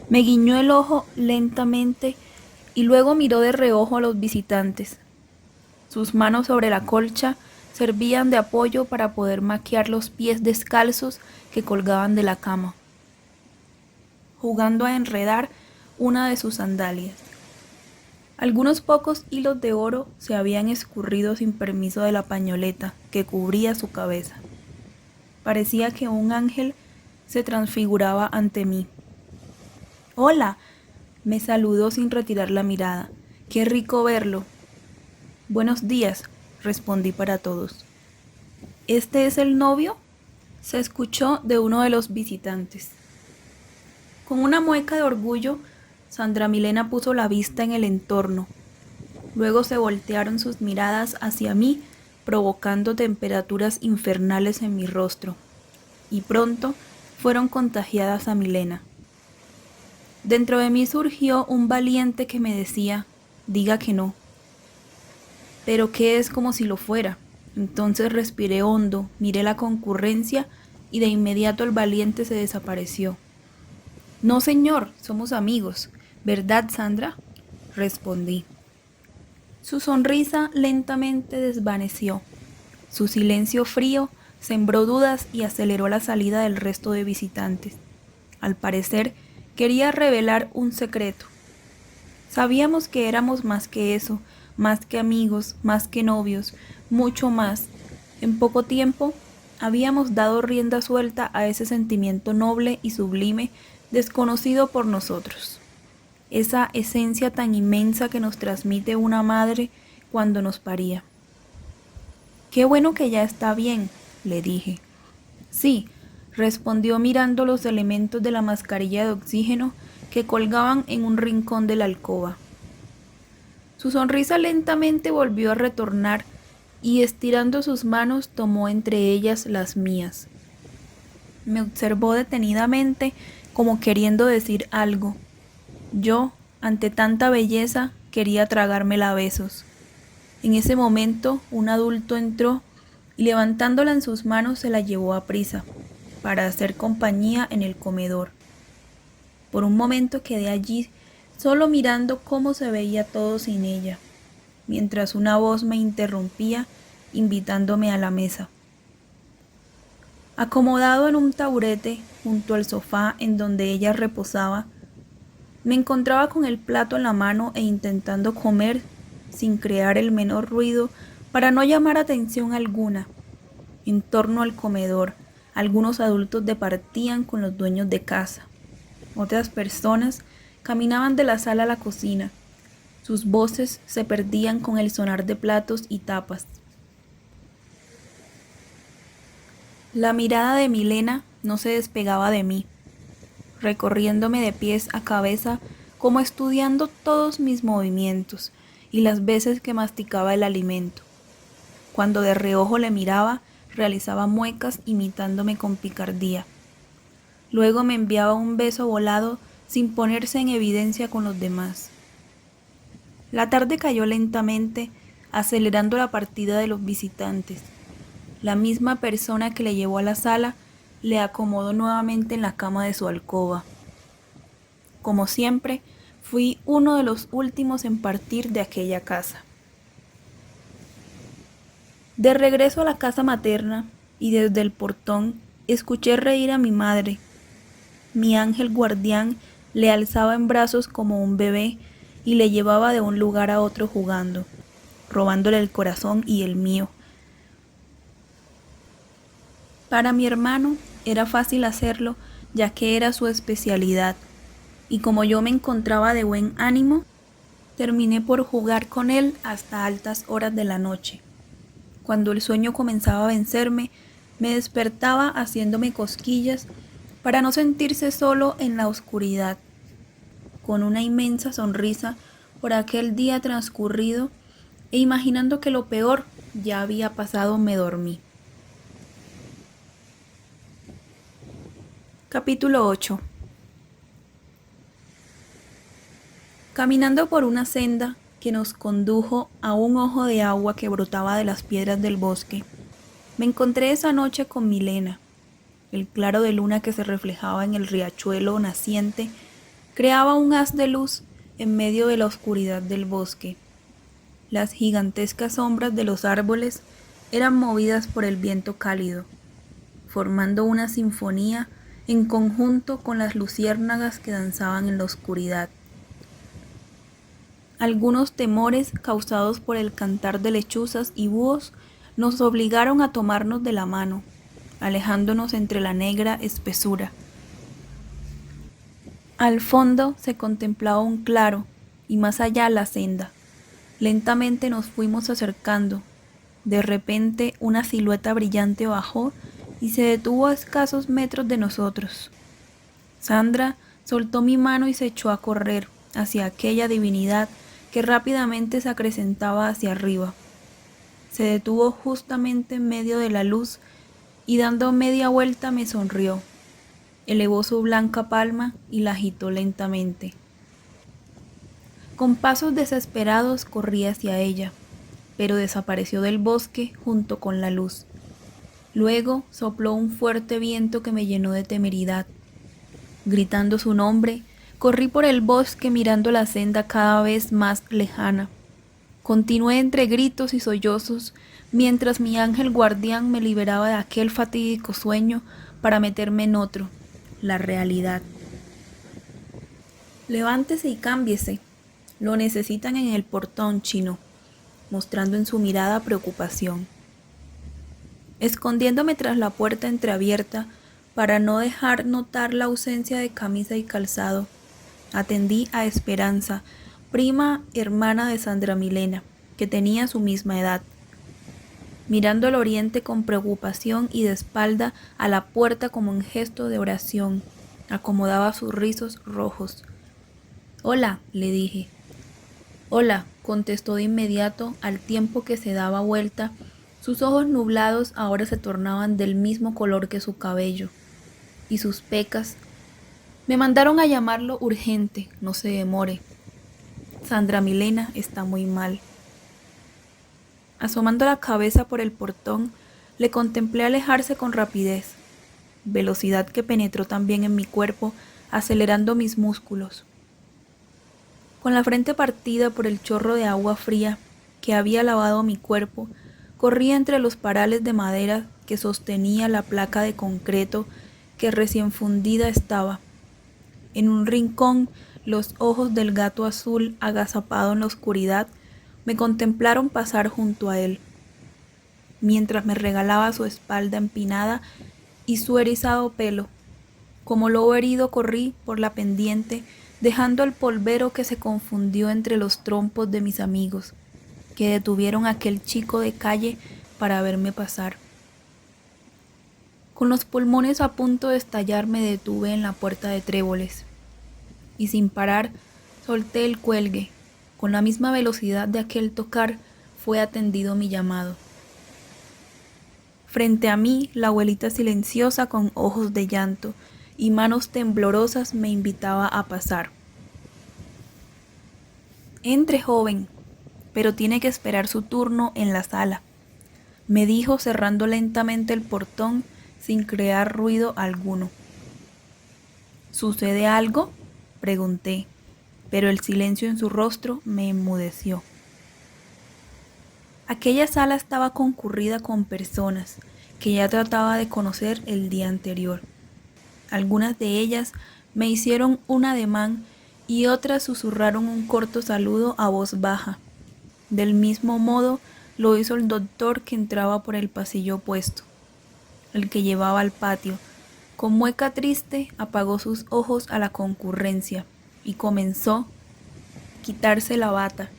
Me guiñó el ojo lentamente y luego miró de reojo a los visitantes. Sus manos sobre la colcha servían de apoyo para poder maquillar los pies descalzos que colgaban de la cama, jugando a enredar una de sus sandalias. Algunos pocos hilos de oro se habían escurrido sin permiso de la pañoleta que cubría su cabeza. Parecía que un ángel se transfiguraba ante mí. «Hola», me saludó sin retirar la mirada. «Qué rico verlo». «Buenos días», respondí para todos. «¿Este es el novio?», se escuchó de uno de los visitantes. Con una mueca de orgullo, Sandra Milena puso la vista en el entorno. Luego se voltearon sus miradas hacia mí, provocando temperaturas infernales en mi rostro, y pronto fueron contagiadas a Milena. Dentro de mí surgió un valiente que me decía, diga que no. Pero ¿qué es como si lo fuera? Entonces respiré hondo, miré la concurrencia y de inmediato el valiente se desapareció. No, señor, somos amigos, ¿verdad, Sandra?, respondí. Su sonrisa lentamente desvaneció. Su silencio frío sembró dudas y aceleró la salida del resto de visitantes. Al parecer, quería revelar un secreto. Sabíamos que éramos más que eso, más que amigos, más que novios, mucho más. En poco tiempo, habíamos dado rienda suelta a ese sentimiento noble y sublime desconocido por nosotros. Esa esencia tan inmensa que nos transmite una madre cuando nos paría. «Qué bueno que ya está bien», le dije. «Sí», respondió mirando los elementos de la mascarilla de oxígeno que colgaban en un rincón de la alcoba. Su sonrisa lentamente volvió a retornar y estirando sus manos tomó entre ellas las mías. Me observó detenidamente como queriendo decir algo. Yo, ante tanta belleza, quería tragármela a besos. En ese momento, un adulto entró y levantándola en sus manos se la llevó a prisa, para hacer compañía en el comedor. Por un momento quedé allí, solo mirando cómo se veía todo sin ella, mientras una voz me interrumpía, invitándome a la mesa. Acomodado en un taburete junto al sofá en donde ella reposaba, me encontraba con el plato en la mano e intentando comer sin crear el menor ruido para no llamar atención alguna. En torno al comedor, algunos adultos departían con los dueños de casa. Otras personas caminaban de la sala a la cocina. Sus voces se perdían con el sonar de platos y tapas. La mirada de Milena no se despegaba de mí, recorriéndome de pies a cabeza como estudiando todos mis movimientos y las veces que masticaba el alimento. Cuando de reojo le miraba, realizaba muecas imitándome con picardía. Luego me enviaba un beso volado sin ponerse en evidencia con los demás. La tarde cayó lentamente, acelerando la partida de los visitantes. La misma persona que le llevó a la sala le acomodó nuevamente en la cama de su alcoba. Como siempre, fui uno de los últimos en partir de aquella casa. De regreso a la casa materna y desde el portón escuché reír a mi madre. Mi ángel guardián le alzaba en brazos como un bebé y le llevaba de un lugar a otro jugando, robándole el corazón y el mío. Para mi hermano era fácil hacerlo, ya que era su especialidad, y como yo me encontraba de buen ánimo, terminé por jugar con él hasta altas horas de la noche. Cuando el sueño comenzaba a vencerme, me despertaba haciéndome cosquillas para no sentirse solo en la oscuridad. Con una inmensa sonrisa por aquel día transcurrido e imaginando que lo peor ya había pasado, me dormí. Capítulo 8. Caminando por una senda que nos condujo a un ojo de agua que brotaba de las piedras del bosque, me encontré esa noche con Milena. El claro de luna que se reflejaba en el riachuelo naciente creaba un haz de luz en medio de la oscuridad del bosque. Las gigantescas sombras de los árboles eran movidas por el viento cálido, formando una sinfonía en conjunto con las luciérnagas que danzaban en la oscuridad. Algunos temores causados por el cantar de lechuzas y búhos nos obligaron a tomarnos de la mano, alejándonos entre la negra espesura. Al fondo se contemplaba un claro y más allá la senda. Lentamente nos fuimos acercando. De repente una silueta brillante bajó y se detuvo a escasos metros de nosotros. Sandra soltó mi mano y se echó a correr hacia aquella divinidad que rápidamente se acrecentaba hacia arriba. Se detuvo justamente en medio de la luz y dando media vuelta me sonrió. Elevó su blanca palma y la agitó lentamente. Con pasos desesperados corrí hacia ella, pero desapareció del bosque junto con la luz. Luego sopló un fuerte viento que me llenó de temeridad. Gritando su nombre, corrí por el bosque mirando la senda cada vez más lejana. Continué entre gritos y sollozos mientras mi ángel guardián me liberaba de aquel fatídico sueño para meterme en otro, la realidad. Levántese y cámbiese. Lo necesitan en el portón, Chino, mostrando en su mirada preocupación. Escondiéndome tras la puerta entreabierta para no dejar notar la ausencia de camisa y calzado, atendí a Esperanza, prima hermana de Sandra Milena, que tenía su misma edad. Mirando al oriente con preocupación y de espalda a la puerta como en gesto de oración, acomodaba sus rizos rojos. «Hola», le dije. «Hola», contestó de inmediato al tiempo que se daba vuelta. Sus ojos nublados ahora se tornaban del mismo color que su cabello, y sus pecas. «Me mandaron a llamarlo urgente, no se demore. Sandra Milena está muy mal». Asomando la cabeza por el portón, le contemplé alejarse con rapidez, velocidad que penetró también en mi cuerpo, acelerando mis músculos. Con la frente partida por el chorro de agua fría que había lavado mi cuerpo, corría entre los parales de madera que sostenía la placa de concreto que recién fundida estaba. En un rincón, los ojos del gato azul agazapado en la oscuridad me contemplaron pasar junto a él, mientras me regalaba su espalda empinada y su erizado pelo. Como lobo herido corrí por la pendiente, dejando el polvero que se confundió entre los trompos de mis amigos, que detuvieron a aquel chico de calle para verme pasar. Con los pulmones a punto de estallar me detuve en la puerta de tréboles, y sin parar solté el cuelgue. Con la misma velocidad de aquel tocar fue atendido mi llamado. Frente a mí, la abuelita silenciosa con ojos de llanto y manos temblorosas me invitaba a pasar. «Entre, joven, pero tiene que esperar su turno en la sala». me dijo cerrando lentamente el portón sin crear ruido alguno. ¿Sucede algo?, pregunté, pero el silencio en su rostro me enmudeció. Aquella sala estaba concurrida con personas que ya trataba de conocer el día anterior. Algunas de ellas me hicieron un ademán y otras susurraron un corto saludo a voz baja. Del mismo modo lo hizo el doctor, que entraba por el pasillo opuesto, el que llevaba al patio. Con mueca triste apagó sus ojos a la concurrencia y comenzó a quitarse la bata.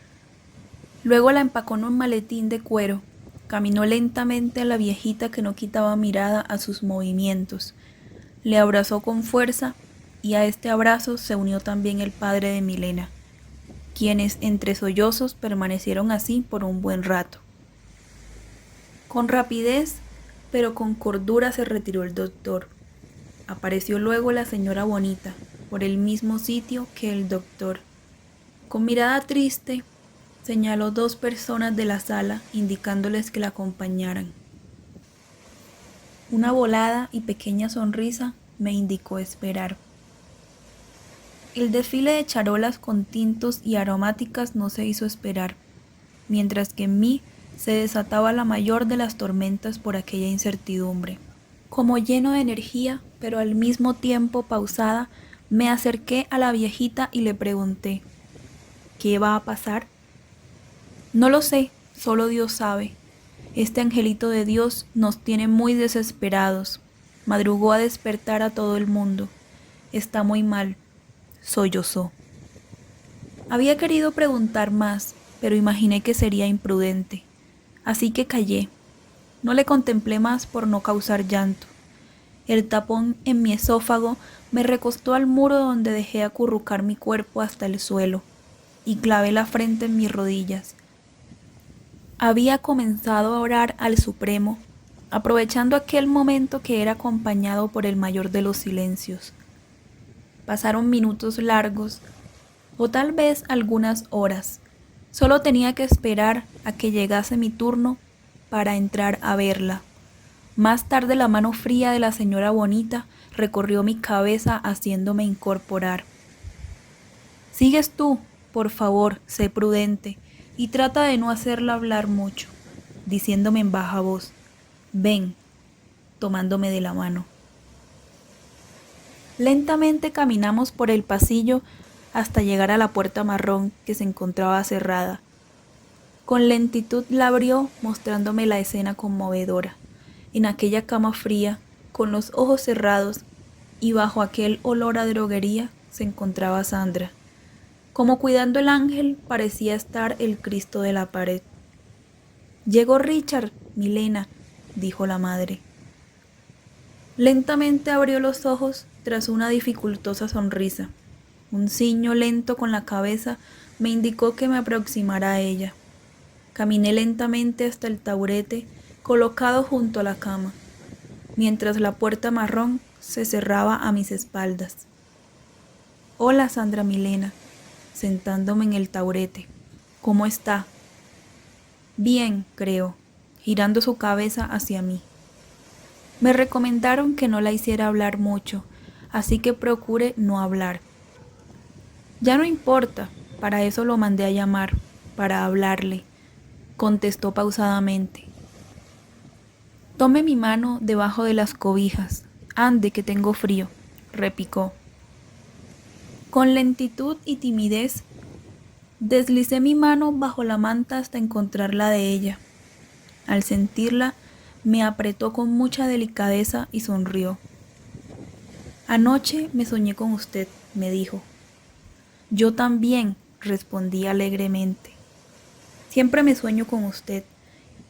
Luego la empacó en un maletín de cuero. Caminó lentamente a la viejita, que no quitaba mirada a sus movimientos. Le abrazó con fuerza y a este abrazo se unió también el padre de Milena, quienes entre sollozos permanecieron así por un buen rato. Con rapidez, pero con cordura, se retiró el doctor. Apareció luego la señora Bonita, por el mismo sitio que el doctor. Con mirada triste, señaló 2 personas de la sala, indicándoles que la acompañaran. Una volada y pequeña sonrisa me indicó esperar. El desfile de charolas con tintos y aromáticas no se hizo esperar, mientras que en mí se desataba la mayor de las tormentas por aquella incertidumbre. Como lleno de energía, pero al mismo tiempo pausada, me acerqué a la viejita y le pregunté: ¿qué va a pasar? No lo sé, solo Dios sabe. Este angelito de Dios nos tiene muy desesperados. Madrugó a despertar a todo el mundo. Está muy mal, sollozó. Había querido preguntar más, pero imaginé que sería imprudente. Así que callé. No le contemplé más por no causar llanto. El tapón en mi esófago me recostó al muro, donde dejé acurrucar mi cuerpo hasta el suelo y clavé la frente en mis rodillas. Había comenzado a orar al Supremo, aprovechando aquel momento que era acompañado por el mayor de los silencios. Pasaron minutos largos, o tal vez algunas horas. Solo tenía que esperar a que llegase mi turno para entrar a verla. Más tarde la mano fría de la señora Bonita recorrió mi cabeza, haciéndome incorporar. «Sigues tú, por favor, sé prudente y trata de no hacerla hablar mucho», diciéndome en baja voz: «Ven», tomándome de la mano. Lentamente caminamos por el pasillo hasta llegar a la puerta marrón, que se encontraba cerrada. Con lentitud la abrió, mostrándome la escena conmovedora. En aquella cama fría, con los ojos cerrados y bajo aquel olor a droguería, se encontraba Sandra. Como cuidando el ángel parecía estar el Cristo de la pared. «Llegó Richard, Milena», dijo la madre. Lentamente abrió los ojos tras una dificultosa sonrisa. Un ciño lento con la cabeza me indicó que me aproximara a ella. Caminé lentamente hasta el taburete colocado junto a la cama, mientras la puerta marrón se cerraba a mis espaldas. «Hola, Sandra Milena», sentándome en el taburete. «¿Cómo está?» «Bien, creo», girando su cabeza hacia mí. Me recomendaron que no la hiciera hablar mucho, así que procure no hablar. «Ya no importa, para eso lo mandé a llamar, para hablarle», contestó pausadamente. «Tome mi mano debajo de las cobijas. Ande, que tengo frío», replicó. Con lentitud y timidez, deslicé mi mano bajo la manta hasta encontrar la de ella. Al sentirla, me apretó con mucha delicadeza y sonrió. «Anoche me soñé con usted», me dijo. «Yo también», respondí alegremente. «Siempre me sueño con usted.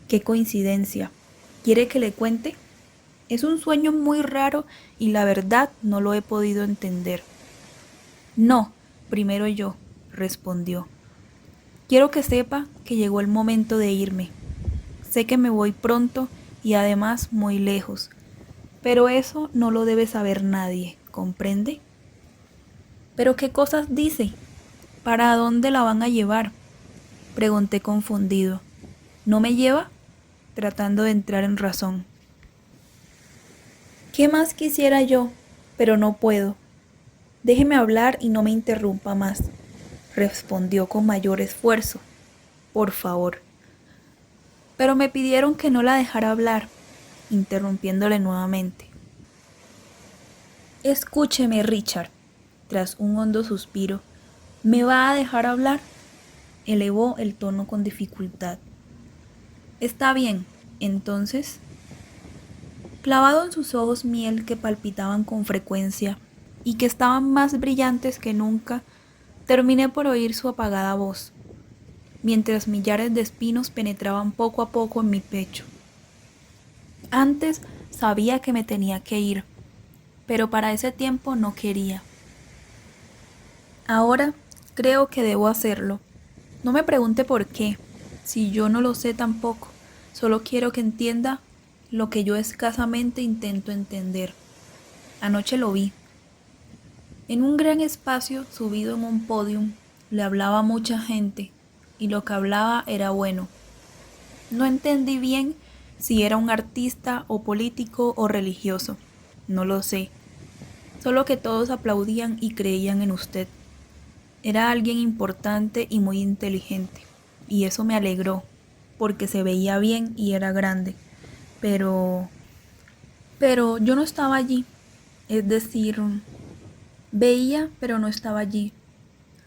Qué coincidencia. ¿Quiere que le cuente? Es un sueño muy raro y la verdad no lo he podido entender». «No, primero yo», respondió. «Quiero que sepa que llegó el momento de irme. Sé que me voy pronto y además muy lejos, pero eso no lo debe saber nadie, ¿comprende?» «¿Pero qué cosas dice? ¿Para dónde la van a llevar?», pregunté confundido. «¿No me lleva?». tratando de entrar en razón. ¿Qué más quisiera yo? Pero no puedo. Déjeme hablar y no me interrumpa más, respondió con mayor esfuerzo. Por favor. Pero me pidieron que no la dejara hablar, interrumpiéndole nuevamente. Escúcheme, Richard. Tras un hondo suspiro, ¿me va a dejar hablar? Elevó el tono con dificultad. Está bien, entonces. Clavado en sus ojos miel que palpitaban con frecuencia y que estaban más brillantes que nunca, terminé por oír su apagada voz, mientras millares de espinos penetraban poco a poco en mi pecho. Antes sabía que me tenía que ir, pero para ese tiempo no quería. Ahora creo que debo hacerlo. No me pregunte por qué, si yo no lo sé tampoco. Solo quiero que entienda lo que yo escasamente intento entender. Anoche lo vi. En un gran espacio, subido en un podium, le hablaba a mucha gente, y lo que hablaba era bueno. No entendí bien si era un artista o político o religioso. No lo sé. Solo que todos aplaudían y creían en usted. Era alguien importante y muy inteligente, y eso me alegró, porque se veía bien y era grande. Pero yo no estaba allí, es decir, veía, pero no estaba allí.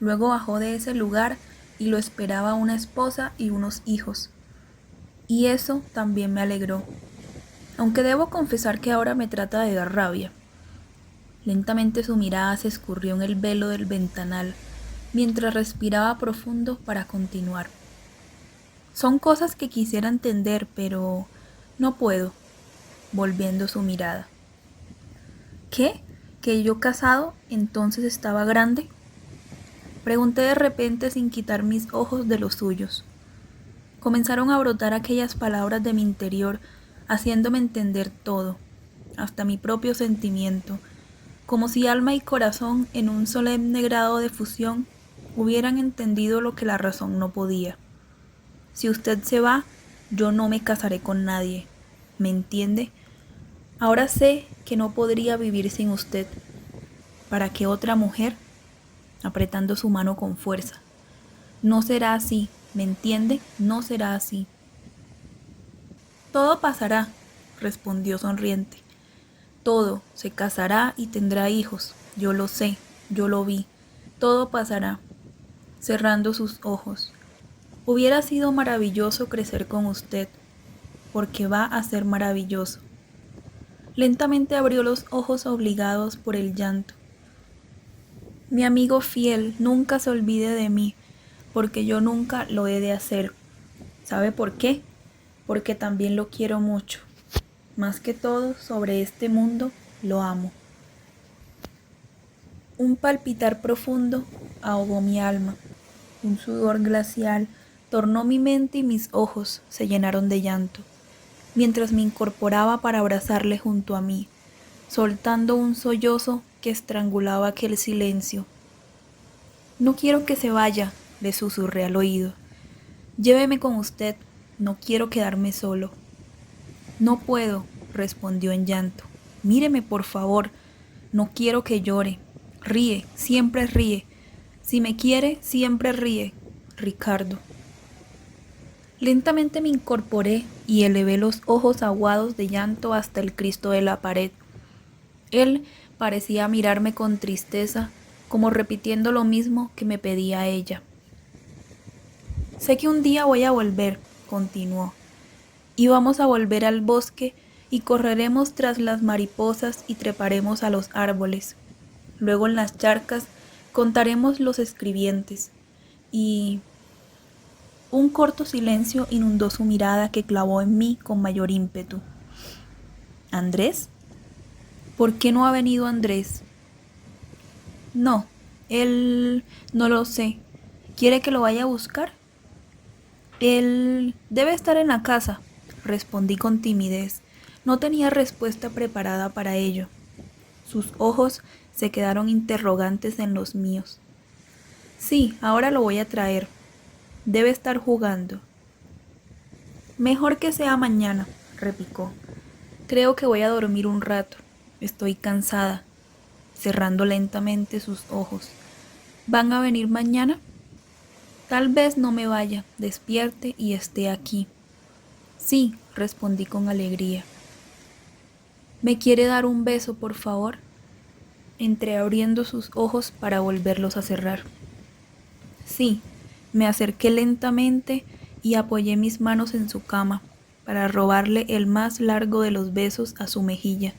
Luego bajó de ese lugar y lo esperaba una esposa y unos hijos. Y eso también me alegró, aunque debo confesar que ahora me trata de dar rabia. Lentamente su mirada se escurrió en el velo del ventanal, mientras respiraba profundo para continuar. Son cosas que quisiera entender, pero no puedo, volviendo su mirada. ¿Qué? ¿Que yo casado entonces estaba grande? Pregunté de repente sin quitar mis ojos de los suyos. Comenzaron a brotar aquellas palabras de mi interior, haciéndome entender todo, hasta mi propio sentimiento, como si alma y corazón en un solemne grado de fusión hubieran entendido lo que la razón no podía. Si usted se va, yo no me casaré con nadie, ¿me entiende? Ahora sé que no podría vivir sin usted. ¿Para qué otra mujer? Apretando su mano con fuerza. No será así, ¿me entiende? No será así. Todo pasará, respondió sonriente. Todo, se casará y tendrá hijos. Yo lo sé, yo lo vi. Todo pasará. Cerrando sus ojos. Hubiera sido maravilloso crecer con usted, porque va a ser maravilloso. Lentamente abrió los ojos obligados por el llanto. Mi amigo fiel, nunca se olvide de mí, porque yo nunca lo he de hacer. ¿Sabe por qué? Porque también lo quiero mucho. Más que todo, sobre este mundo, lo amo. Un palpitar profundo ahogó mi alma. Un sudor glacial tornó mi mente y mis ojos se llenaron de llanto, mientras me incorporaba para abrazarle junto a mí, soltando un sollozo que estrangulaba aquel silencio. No quiero que se vaya, le susurré al oído. Lléveme con usted, no quiero quedarme solo. No puedo, respondió en llanto. Míreme, por favor, no quiero que llore. Ríe, siempre ríe. Si me quiere, siempre ríe. Ricardo. Lentamente me incorporé y elevé los ojos aguados de llanto hasta el Cristo de la pared. Él parecía mirarme con tristeza, como repitiendo lo mismo que me pedía ella. Sé que un día voy a volver, continuó, y vamos a volver al bosque y correremos tras las mariposas y treparemos a los árboles. Luego en las charcas contaremos los escribientes y... Un corto silencio inundó su mirada que clavó en mí con mayor ímpetu. ¿Andrés? ¿Por qué no ha venido Andrés? No, él no lo sé. ¿Quiere que lo vaya a buscar? Él debe estar en la casa, respondí con timidez. No tenía respuesta preparada para ello. Sus ojos se quedaron interrogantes en los míos. Sí, ahora lo voy a traer. Debe estar jugando. Mejor que sea mañana, replicó. Creo que voy a dormir un rato. Estoy cansada. Cerrando lentamente sus ojos. ¿Van a venir mañana? Tal vez no me vaya, despierte y esté aquí. Sí, respondí con alegría. ¿Me quiere dar un beso, por favor? Entreabriendo sus ojos para volverlos a cerrar. Sí, me acerqué lentamente y apoyé mis manos en su cama para robarle el más largo de los besos a su mejilla.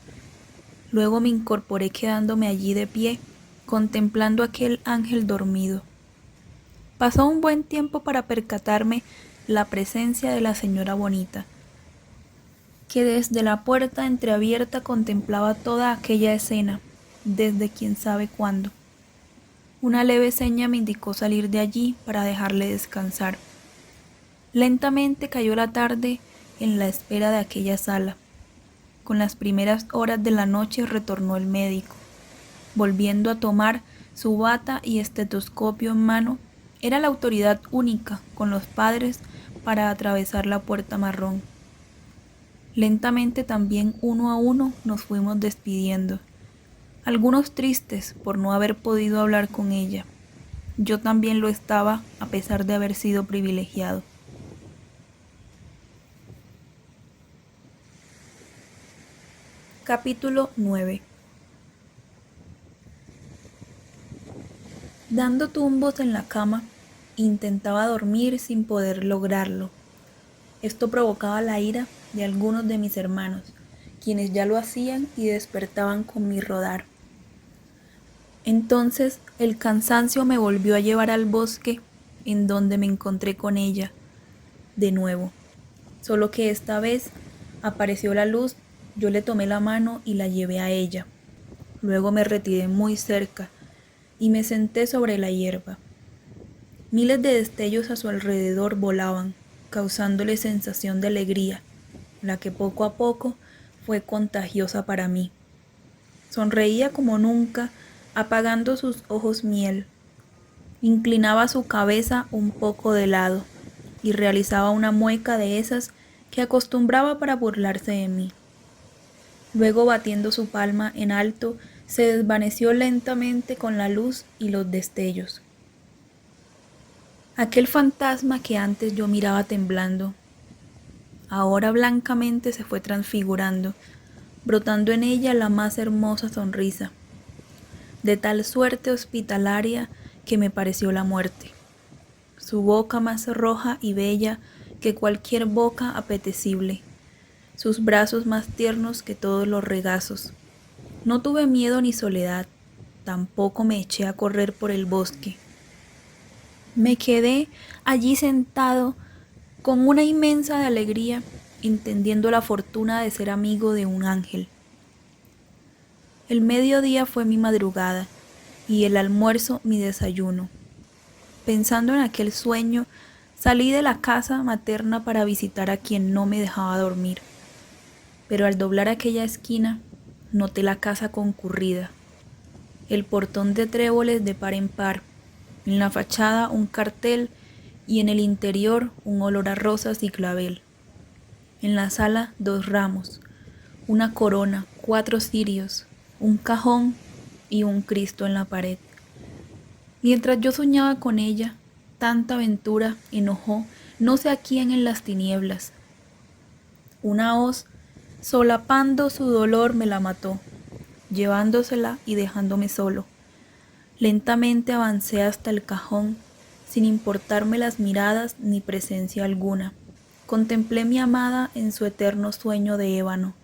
Luego me incorporé quedándome allí de pie, contemplando aquel ángel dormido. Pasó un buen tiempo para percatarme la presencia de la señora Bonita, que desde la puerta entreabierta contemplaba toda aquella escena, desde quién sabe cuándo. Una leve seña me indicó salir de allí para dejarle descansar. Lentamente cayó la tarde en la espera de aquella sala. Con las primeras horas de la noche retornó el médico. Volviendo a tomar su bata y estetoscopio en mano, era la autoridad única con los padres para atravesar la puerta marrón. Lentamente también uno a uno nos fuimos despidiendo, algunos tristes por no haber podido hablar con ella. Yo también lo estaba a pesar de haber sido privilegiado. Capítulo 9. Dando tumbos en la cama, intentaba dormir sin poder lograrlo. Esto provocaba la ira de algunos de mis hermanos, quienes ya lo hacían y despertaban con mi rodar. Entonces el cansancio me volvió a llevar al bosque, en donde me encontré con ella, de nuevo. Solo que esta vez apareció la luz, yo le tomé la mano y la llevé a ella. Luego me retiré muy cerca y me senté sobre la hierba. Miles de destellos a su alrededor volaban, causándole sensación de alegría, la que poco a poco fue contagiosa para mí. Sonreía como nunca, apagando sus ojos miel. Inclinaba su cabeza un poco de lado y realizaba una mueca de esas que acostumbraba para burlarse de mí. Luego, batiendo su palma en alto, se desvaneció lentamente con la luz y los destellos. Aquel fantasma que antes yo miraba temblando, ahora blancamente se fue transfigurando, brotando en ella la más hermosa sonrisa, de tal suerte hospitalaria que me pareció la muerte. Su boca más roja y bella que cualquier boca apetecible, sus brazos más tiernos que todos los regazos. No tuve miedo ni soledad, tampoco me eché a correr por el bosque. Me quedé allí sentado con una inmensa alegría, entendiendo la fortuna de ser amigo de un ángel. El mediodía fue mi madrugada y el almuerzo mi desayuno. Pensando en aquel sueño, salí de la casa materna para visitar a quien no me dejaba dormir. Pero al doblar aquella esquina, noté la casa concurrida, el portón de tréboles de par en par, en la fachada un cartel y en el interior un olor a rosas y clavel. En la sala 2 ramos, una corona, 4 cirios, un cajón y un Cristo en la pared. Mientras yo soñaba con ella, tanta aventura enojó no sé a quién en las tinieblas. Una hoz, solapando su dolor, me la mató, llevándosela y dejándome solo. Lentamente avancé hasta el cajón, sin importarme las miradas ni presencia alguna. Contemplé a mi amada en su eterno sueño de ébano.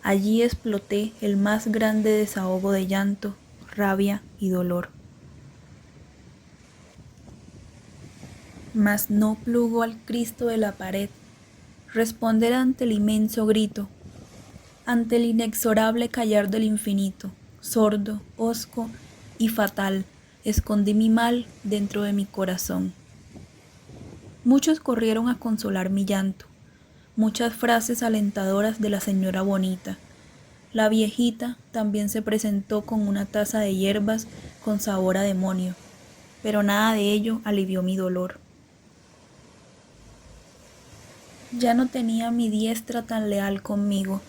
Allí exploté el más grande desahogo de llanto, rabia y dolor. Mas no plugo al Cristo de la pared responder ante el inmenso grito, ante el inexorable callar del infinito, sordo, hosco y fatal, escondí mi mal dentro de mi corazón. Muchos corrieron a consolar mi llanto, muchas frases alentadoras de la señora Bonita. La viejita también se presentó con una taza de hierbas con sabor a demonio, pero nada de ello alivió mi dolor. Ya no tenía mi diestra tan leal conmigo.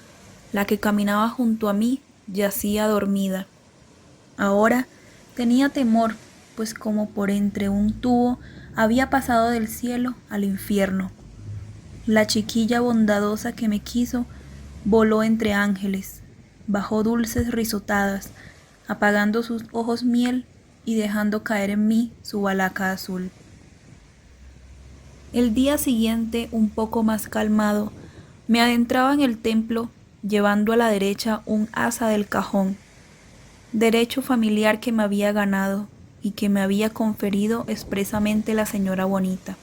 La que caminaba junto a mí yacía dormida. Ahora tenía temor, pues como por entre un tubo había pasado del cielo al infierno. La chiquilla bondadosa que me quiso voló entre ángeles, bajó dulces risotadas, apagando sus ojos miel y dejando caer en mí su balaca azul. El día siguiente, un poco más calmado, me adentraba en el templo llevando a la derecha un asa del cajón, derecho familiar que me había ganado y que me había conferido expresamente la señora bonita.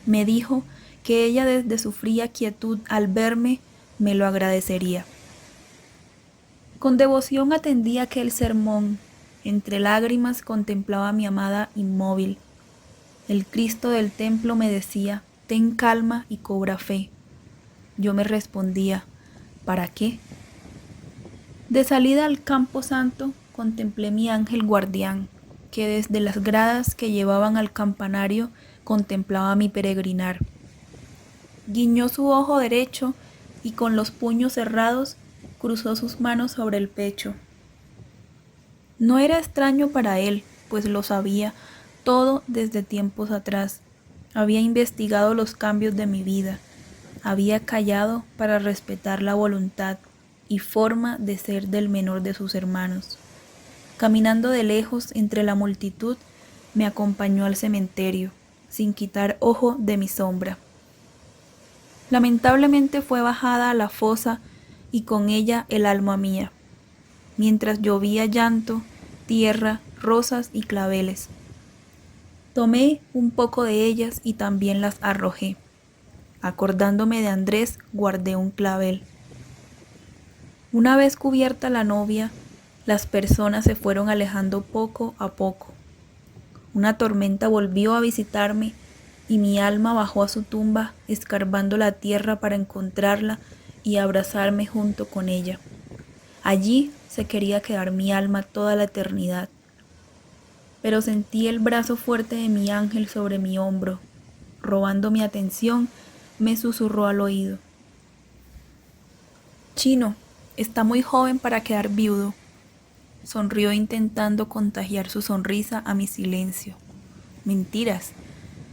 Me dijo que ella desde su fría quietud al verme me lo agradecería. Con devoción atendí aquel sermón. Entre lágrimas contemplaba a mi amada inmóvil. El Cristo del templo me decía: ten calma y cobra fe. Yo me respondía: ¿para qué? De salida al campo santo contemplé mi ángel guardián, que desde las gradas que llevaban al campanario contemplaba mi peregrinar. Guiñó su ojo derecho y con los puños cerrados cruzó sus manos sobre el pecho. No era extraño para él, pues lo sabía todo desde tiempos atrás. Había investigado los cambios de mi vida, había callado para respetar la voluntad y forma de ser del menor de sus hermanos. Caminando de lejos entre la multitud, me acompañó al cementerio, sin quitar ojo de mi sombra. Lamentablemente fue bajada a la fosa y con ella el alma mía, mientras llovía llanto, tierra, rosas y claveles. Tomé un poco de ellas y también las arrojé. Acordándome de Andrés, guardé un clavel. Una vez cubierta la novia, las personas se fueron alejando poco a poco. Una tormenta volvió a visitarme y mi alma bajó a su tumba, escarbando la tierra para encontrarla y abrazarme junto con ella. Allí se quería quedar mi alma toda la eternidad. Pero sentí el brazo fuerte de mi ángel sobre mi hombro. Robando mi atención, me susurró al oído: Chino, está muy joven para quedar viudo. Sonrió intentando contagiar su sonrisa a mi silencio. Mentiras.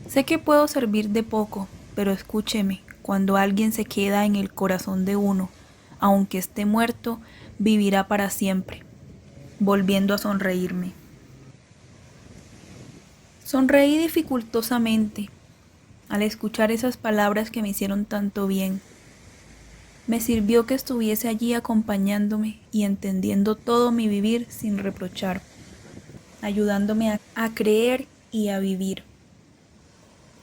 Sé que puedo servir de poco, pero escúcheme, cuando alguien se queda en el corazón de uno, aunque esté muerto, vivirá para siempre. Volviendo a sonreírme. Sonreí dificultosamente al escuchar esas palabras que me hicieron tanto bien. Me sirvió que estuviese allí acompañándome y entendiendo todo mi vivir sin reprochar, ayudándome a creer y a vivir.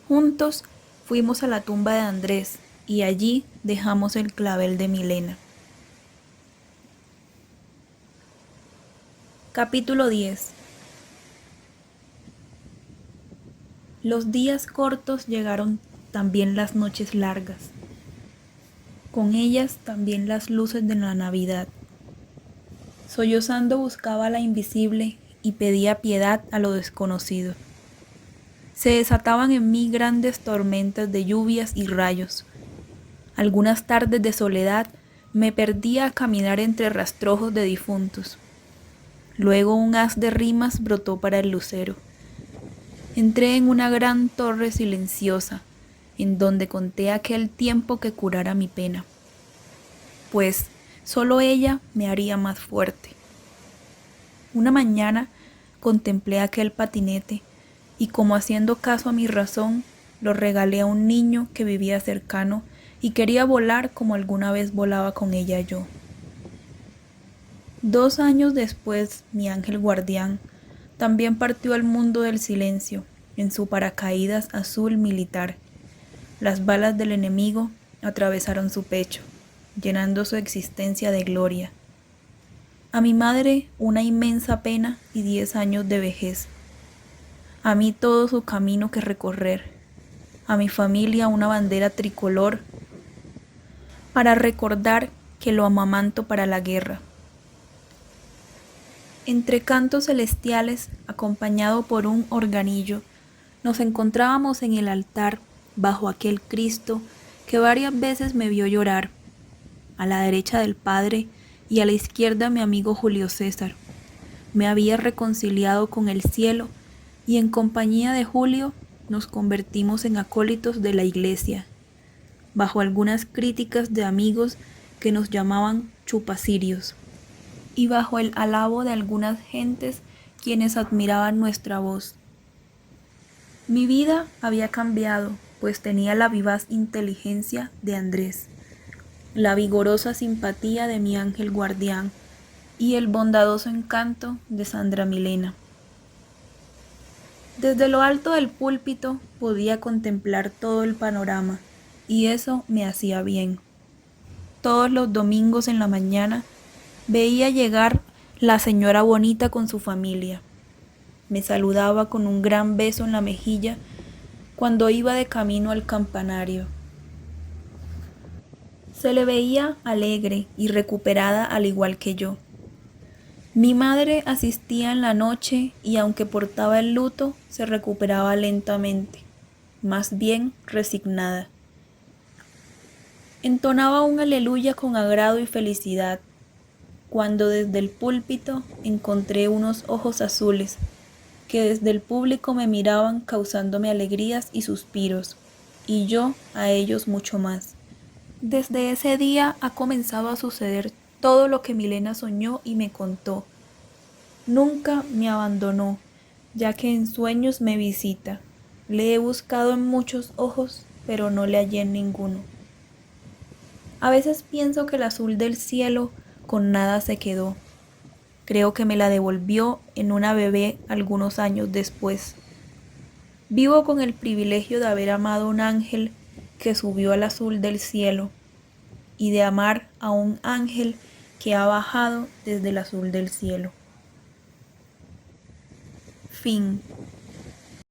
Juntos fuimos a la tumba de Andrés y allí dejamos el clavel de Milena. Capítulo 10. Los días cortos llegaron también las noches largas. Con ellas también las luces de la Navidad. Sollozando buscaba la invisible y pedía piedad a lo desconocido. Se desataban en mí grandes tormentas de lluvias y rayos. Algunas tardes de soledad me perdía a caminar entre rastrojos de difuntos. Luego un haz de rimas brotó para el lucero. Entré en una gran torre silenciosa, en donde conté aquel tiempo que curara mi pena, pues solo ella me haría más fuerte. Una mañana contemplé aquel patinete y, como haciendo caso a mi razón, lo regalé a un niño que vivía cercano y quería volar como alguna vez volaba con ella yo. 2 años después, mi ángel guardián también partió al mundo del silencio en su paracaídas azul militar. Las balas del enemigo atravesaron su pecho, llenando su existencia de gloria. A mi madre una inmensa pena y 10 años de vejez. A mí todo su camino que recorrer. A mi familia una bandera tricolor para recordar que lo amamanto para la guerra. Entre cantos celestiales, acompañado por un organillo, nos encontrábamos en el altar bajo aquel Cristo que varias veces me vio llorar. A la derecha del padre y a la izquierda mi amigo Julio César. Me había reconciliado con el cielo y en compañía de Julio nos convertimos en acólitos de la iglesia, bajo algunas críticas de amigos que nos llamaban chupacirios, y bajo el alabo de algunas gentes quienes admiraban nuestra voz. Mi vida había cambiado, pues tenía la vivaz inteligencia de Andrés, la vigorosa simpatía de mi ángel guardián y el bondadoso encanto de Sandra Milena. Desde lo alto del púlpito podía contemplar todo el panorama, y eso me hacía bien. Todos los domingos en la mañana veía llegar la señora Bonita con su familia. Me saludaba con un gran beso en la mejilla cuando iba de camino al campanario. Se le veía alegre y recuperada al igual que yo. Mi madre asistía en la noche y aunque portaba el luto, se recuperaba lentamente, más bien resignada. Entonaba un aleluya con agrado y felicidad, cuando desde el púlpito encontré unos ojos azules que desde el público me miraban causándome alegrías y suspiros, y yo a ellos mucho más. Desde ese día ha comenzado a suceder todo lo que Milena soñó y me contó. Nunca me abandonó, ya que en sueños me visita. Le he buscado en muchos ojos, pero no le hallé en ninguno. A veces pienso que el azul del cielo con nada se quedó. Creo que me la devolvió en una bebé algunos años después. Vivo con el privilegio de haber amado a un ángel que subió al azul del cielo y de amar a un ángel que ha bajado desde el azul del cielo. Fin.